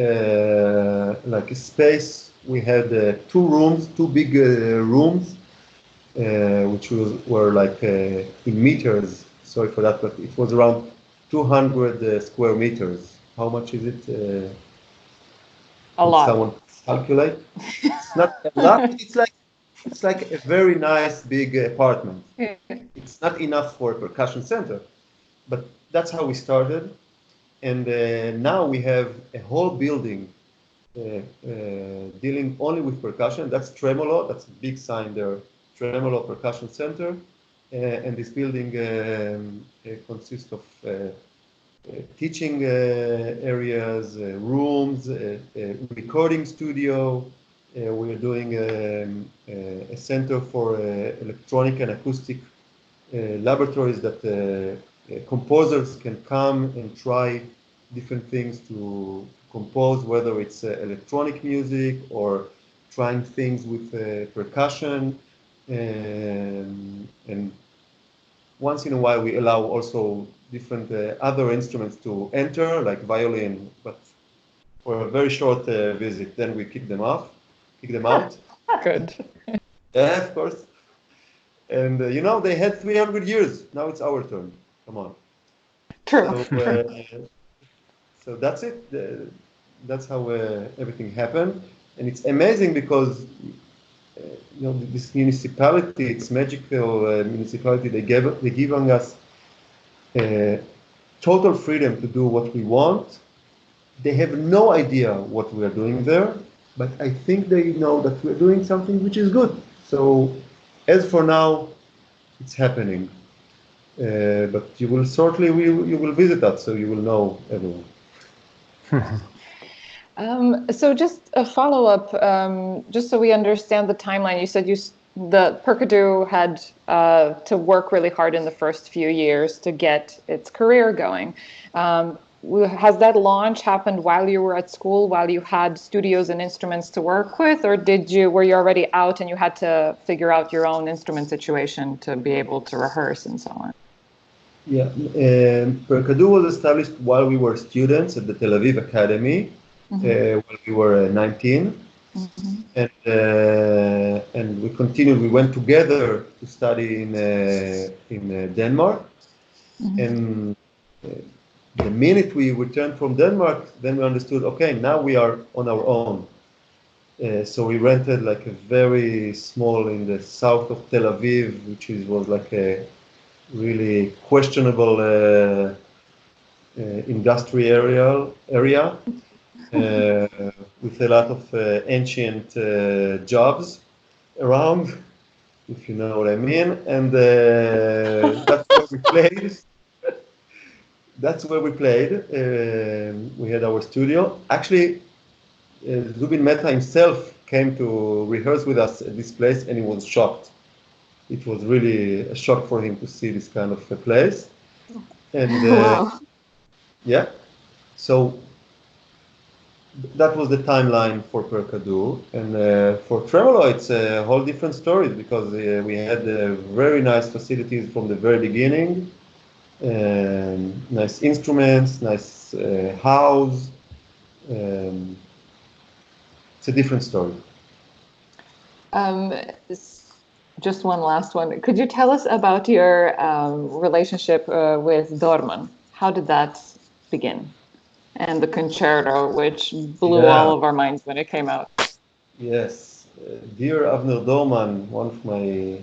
like a space. We had two rooms, two big rooms, which were like in meters. Sorry for that, but it was around 200 square meters. How much is it? A lot. Someone calculate? It's not a lot. It's like a very nice big apartment. It's not enough for a percussion center, but that's how we started. And now we have a whole building dealing only with percussion. That's Tremolo. That's a big sign there. Tremolo Percussion Center. And this building consists of teaching areas, rooms, recording studio. We're doing a center for electronic and acoustic laboratories that composers can come and try different things to compose, whether it's electronic music or trying things with percussion. And once in a while we allow also different other instruments to enter, like violin, but for a very short visit. Then we kick them out. Good. Yeah, of course. And you know, they had 300 years. Now it's our turn. Come on. True. So that's it. That's how everything happened. And it's amazing because you know, this municipality, it's magical municipality. They're giving us total freedom to do what we want. They have no idea what we are doing there, but I think they know that we're doing something which is good. So as for now, it's happening. But you will certainly you will visit us, so you will know everyone. So just a follow-up, just so we understand the timeline. You said the PercaDu had to work really hard in the first few years to get its career going. Has that launch happened while you were at school, while you had studios and instruments to work with, or were you already out and you had to figure out your own instrument situation to be able to rehearse and so on? Yeah, PercaDu was established while we were students at the Tel Aviv Academy. When we were 19, and we continued. We went together to study in Denmark, and the minute we returned from Denmark, then we understood, okay, now we are on our own. So we rented like a very small in the south of Tel Aviv, which was like a really questionable industrial area. With a lot of ancient jobs around, if you know what I mean, and that's where we played. That's where we played. We had our studio. Actually, Zubin Mehta himself came to rehearse with us at this place, and he was shocked. It was really a shock for him to see this kind of a place. And wow. Yeah, so that was the timeline for PercaDu, and for Tremolo, it's a whole different story because we had very nice facilities from the very beginning, nice instruments, nice house. It's a different story. Just one last one. Could you tell us about your relationship with Dorman? How did that begin? And the concerto, which blew all of our minds when it came out. Yes. Dear Avner Dorman, one of my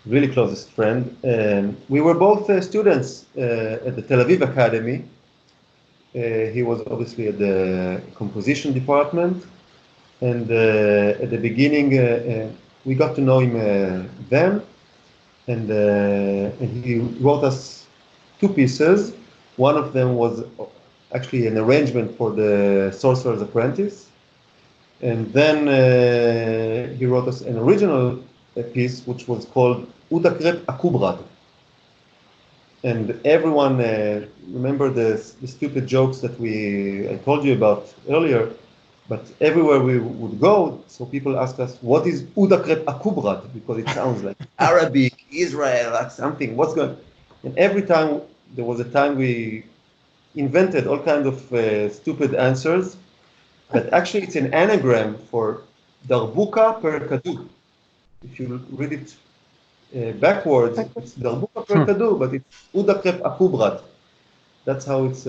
really closest friends, we were both students at the Tel Aviv Academy. He was obviously at the composition department, and at the beginning we got to know him then, and he wrote us two pieces. One of them was actually an arrangement for the Sorcerer's Apprentice. And then he wrote us an original piece, which was called Udacrep Akubrad. And everyone remember the stupid jokes that I told you about earlier. But everywhere we would go, so people ask us, what is Udacrep Akubrad? Because it sounds like Arabic, Israel, like something. What's going on? And every time, there was a time we invented all kinds of stupid answers. But actually, it's an anagram for Darbuka PercaDu. If you read it backwards, it's Darbuka PercaDu, but it's Udacrep Akubrad. That's how it's...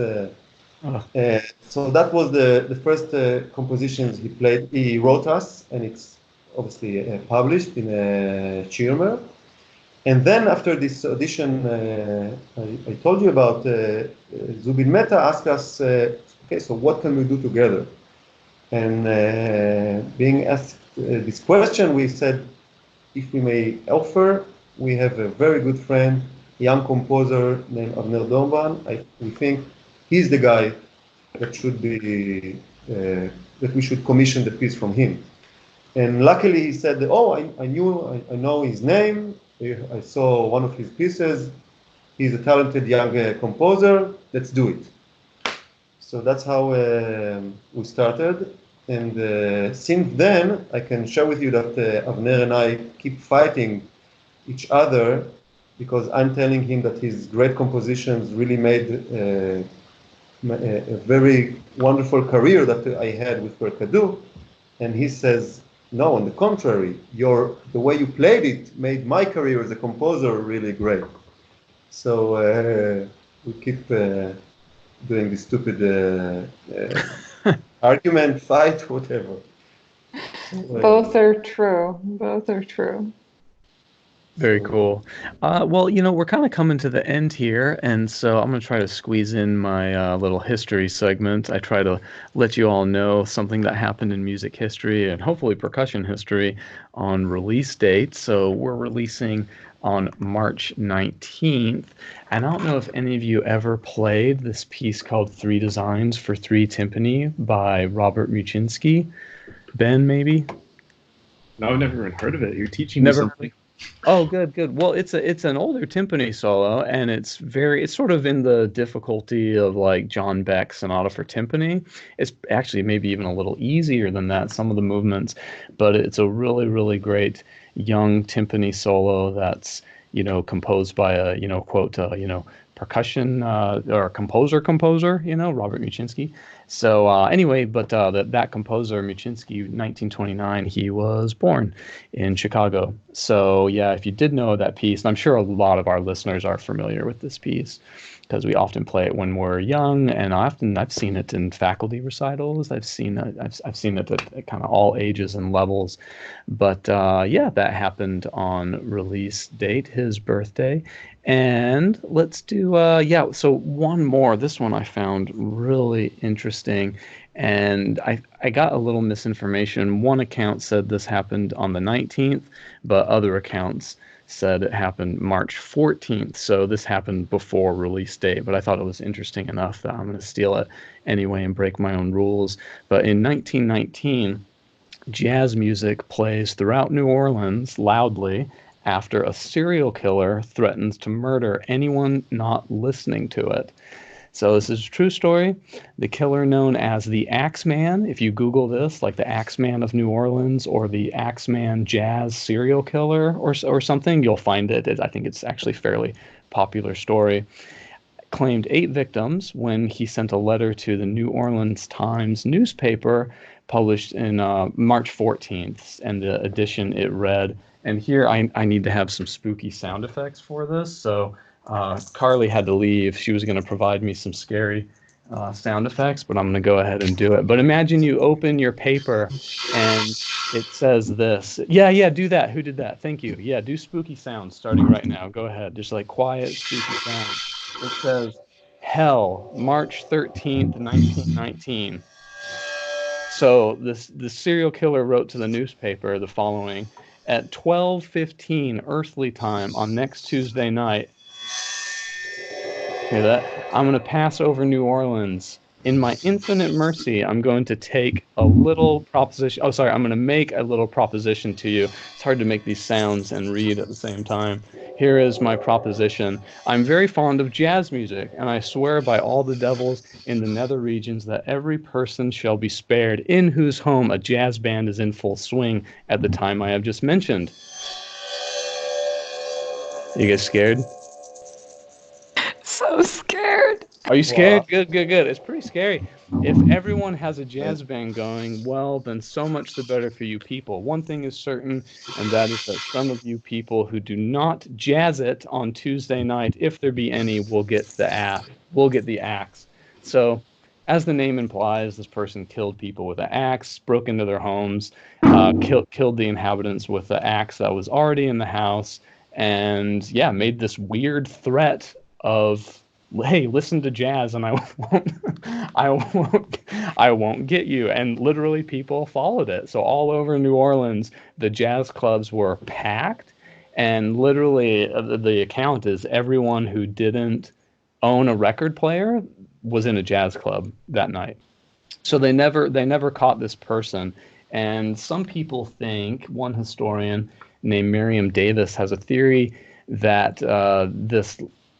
so that was the first compositions he wrote us, and it's obviously published in Chirmer. And then after this audition I told you about, Zubin Mehta asked us, okay, so what can we do together? And being asked this question, we said, if we may offer, we have a very good friend, young composer named Avner Dorban. We think he's the guy that should be that we should commission the piece from him. And luckily he said, oh, I know his name. I saw one of his pieces. He's a talented young composer. Let's do it. So that's how we started. And since then, I can share with you that Avner and I keep fighting each other, because I'm telling him that his great compositions really made a very wonderful career that I had with PercaDu, and he says, no, on the contrary, the way you played it made my career as a composer really great. So we keep doing this stupid argument, fight, whatever. Both are true. Both are true. Very cool. Well, we're kind of coming to the end here, and so I'm going to try to squeeze in my little history segment. I try to let you all know something that happened in music history and hopefully percussion history on release date. So we're releasing on March 19th, and I don't know if any of you ever played this piece called 3 Designs for 3 Timpani by Robert Muczynski. Ben, maybe? No, I've never even heard of it. You're teaching me something. Oh, good. Well, it's an older timpani solo, and it's sort of in the difficulty of like John Beck's Sonata for Timpani. It's actually maybe even a little easier than that, some of the movements, but it's a really, really great young timpani solo that's, composed by a, quote, percussion or composer, Robert Muczynski. So anyway, but that composer, Muczynski, 1929, he was born in Chicago. So yeah, if you did know that piece, and I'm sure a lot of our listeners are familiar with this piece, because we often play it when we're young, and I've seen it in faculty recitals. I've seen it at kind of all ages and levels. But yeah, that happened on release date, his birthday. And let's do so one more. This one I found really interesting, and I got a little misinformation. One account said this happened on the 19th, but other accounts said it happened March 14th. So this happened before release date, but I thought it was interesting enough that I'm going to steal it anyway and break my own rules. But in 1919, jazz music plays throughout New Orleans loudly after a serial killer threatens to murder anyone not listening to it. So this is a true story. The killer, known as the Axeman, if you Google this, like the Axeman of New Orleans or the Axeman jazz serial killer or something, you'll find it. I think it's actually a fairly popular story. Claimed 8 victims when he sent a letter to the New Orleans Times newspaper, published in March 14th, and the edition it read. And here I need to have some spooky sound effects for this. So Carly had to leave. She was going to provide me some scary sound effects, but I'm going to go ahead and do it. But imagine you open your paper and it says this. Yeah, do that. Who did that? Thank you. Yeah, do spooky sounds starting right now. Go ahead. Just like quiet, spooky sounds. It says, Hell, March 13th, 1919. So the serial killer wrote to the newspaper the following: at 12:15 earthly time on next Tuesday night, Hear that? I'm going to pass over New Orleans. In my infinite mercy, I'm going to take a little proposition. Oh, sorry. I'm going to make a little proposition to you. It's hard to make these sounds and read at the same time. Here is my proposition. I'm very fond of jazz music, and I swear by all the devils in the nether regions that every person shall be spared in whose home a jazz band is in full swing at the time I have just mentioned. You guys scared? So scared. Are you scared? Wow. Good, good, good. It's pretty scary. If everyone has a jazz band going, well, then so much the better for you people. One thing is certain, and that is that some of you people who do not jazz it on Tuesday night, if there be any, will get the axe. So, as the name implies, this person killed people with an axe, broke into their homes, killed the inhabitants with the axe that was already in the house, and yeah, made this weird threat of, hey, listen to jazz and I won't get you. And literally people followed it. So all over New Orleans, the jazz clubs were packed, and literally the account is everyone who didn't own a record player was in a jazz club that night. So they never caught this person. And some people think, one historian named Miriam Davis has a theory that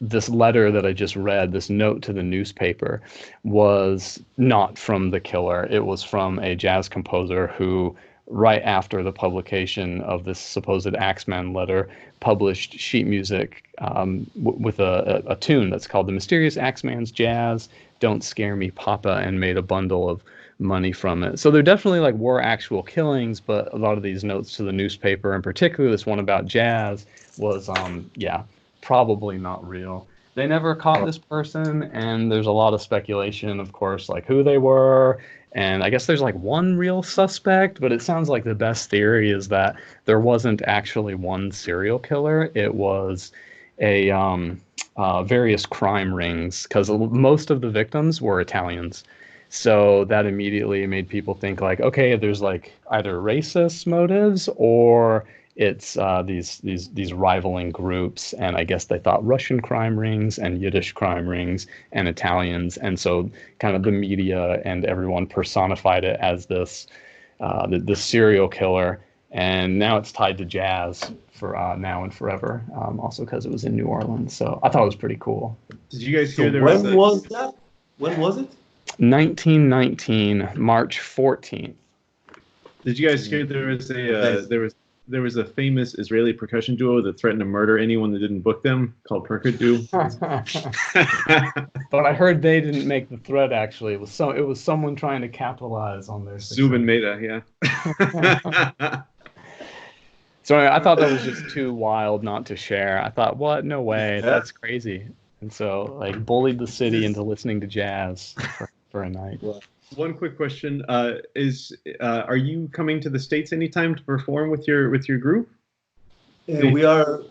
this letter that I just read, this note to the newspaper, was not from the killer. It was from a jazz composer who, right after the publication of this supposed Axeman letter, published sheet music with a tune that's called The Mysterious Axeman's Jazz, Don't Scare Me, Papa, and made a bundle of money from it. So there definitely were actual killings, but a lot of these notes to the newspaper, and particularly this one about jazz, was probably not real. They never caught this person, and there's a lot of speculation, of course, who they were. And I guess there's one real suspect, but it sounds like the best theory is that there wasn't actually one serial killer. It was a various crime rings, because most of the victims were Italians. So that immediately made people think okay, there's either racist motives or it's these rivaling groups, and I guess they thought Russian crime rings and Yiddish crime rings and Italians, and so kind of the media and everyone personified it as this serial killer, and now it's tied to jazz for now and forever, also because it was in New Orleans. So I thought it was pretty cool. Did you guys hear When was that? When was it? 1919, March 14th. Did you guys hear there was a famous Israeli percussion duo that threatened to murder anyone that didn't book them, called PercaDu? But I heard they didn't make the threat. Actually, it was someone trying to capitalize on their success. Zubin Mehta, yeah. So I thought that was just too wild not to share. I thought, what? No way, that's crazy. And so bullied the city into listening to jazz for a night. One quick question: are you coming to the States anytime to perform with your group? We are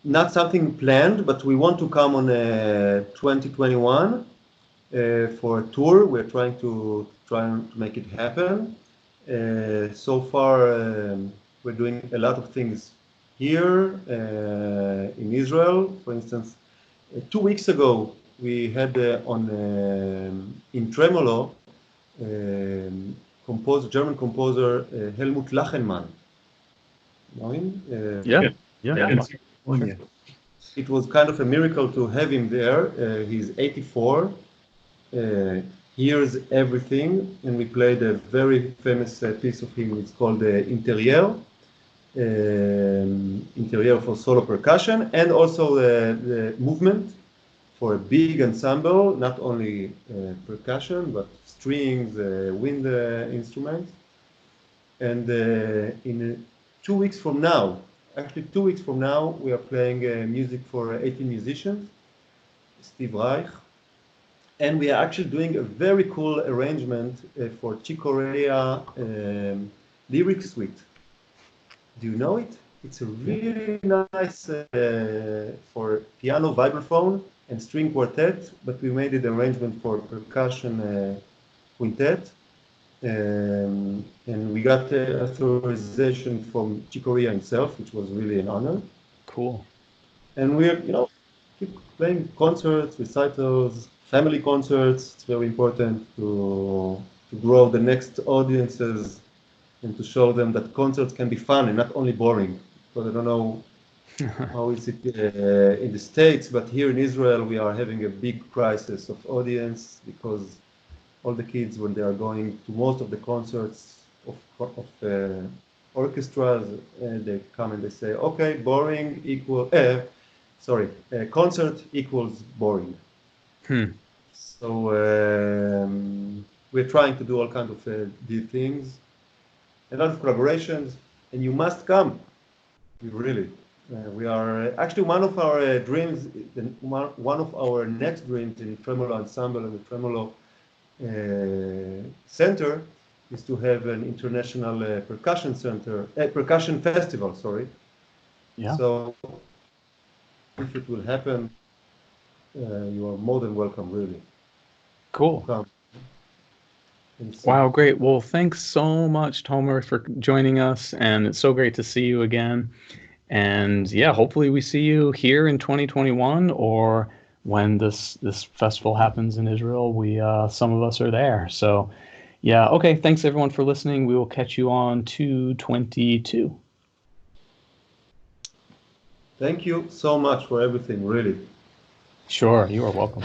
not something planned, but we want to come on 2021 for a tour. We're trying to make it happen. So far, we're doing a lot of things here in Israel. For instance, 2 weeks ago, we had in Tremolo, German composer Helmut Lachenmann. Know him? Yeah. It was kind of a miracle to have him there. He's 84, hears everything, and we played a very famous piece of him. It's called Interieur for solo percussion, and also the movement for a big ensemble, not only percussion, but strings, wind instruments. And in 2 weeks from now, actually 2 weeks from now, we are playing music for 18 musicians, Steve Reich. And we are actually doing a very cool arrangement for Chick Corea lyric suite. Do you know it? It's a really nice for piano, vibraphone, and string quartet, but we made it arrangement for percussion quintet. And we got authorization from Chick Corea himself, which was really an honor. Cool. And we're, keep playing concerts, recitals, family concerts. It's very important to grow the next audiences and to show them that concerts can be fun and not only boring. But I don't know how is it in the States, but here in Israel we are having a big crisis of audience because all the kids, when they are going to most of the concerts of orchestras, they come and they say, okay, boring equal, concert equals boring. So we're trying to do all kinds of deep things, a lot of collaborations, and you must come. Really, we are actually one of our dreams, one of our next dreams in Tremolo Ensemble and the Tremolo Center is to have an international percussion festival. Sorry. Yeah. So if it will happen, you are more than welcome. Really. Cool. Come. Wow, great. Well, thanks so much, Tomer, for joining us, and it's so great to see you again. And yeah, hopefully we see you here in 2021, or when this festival happens in Israel, some of us are there. So yeah, okay, thanks everyone for listening. We will catch you on 2/22. Thank you so much for everything, really. Sure, you are welcome.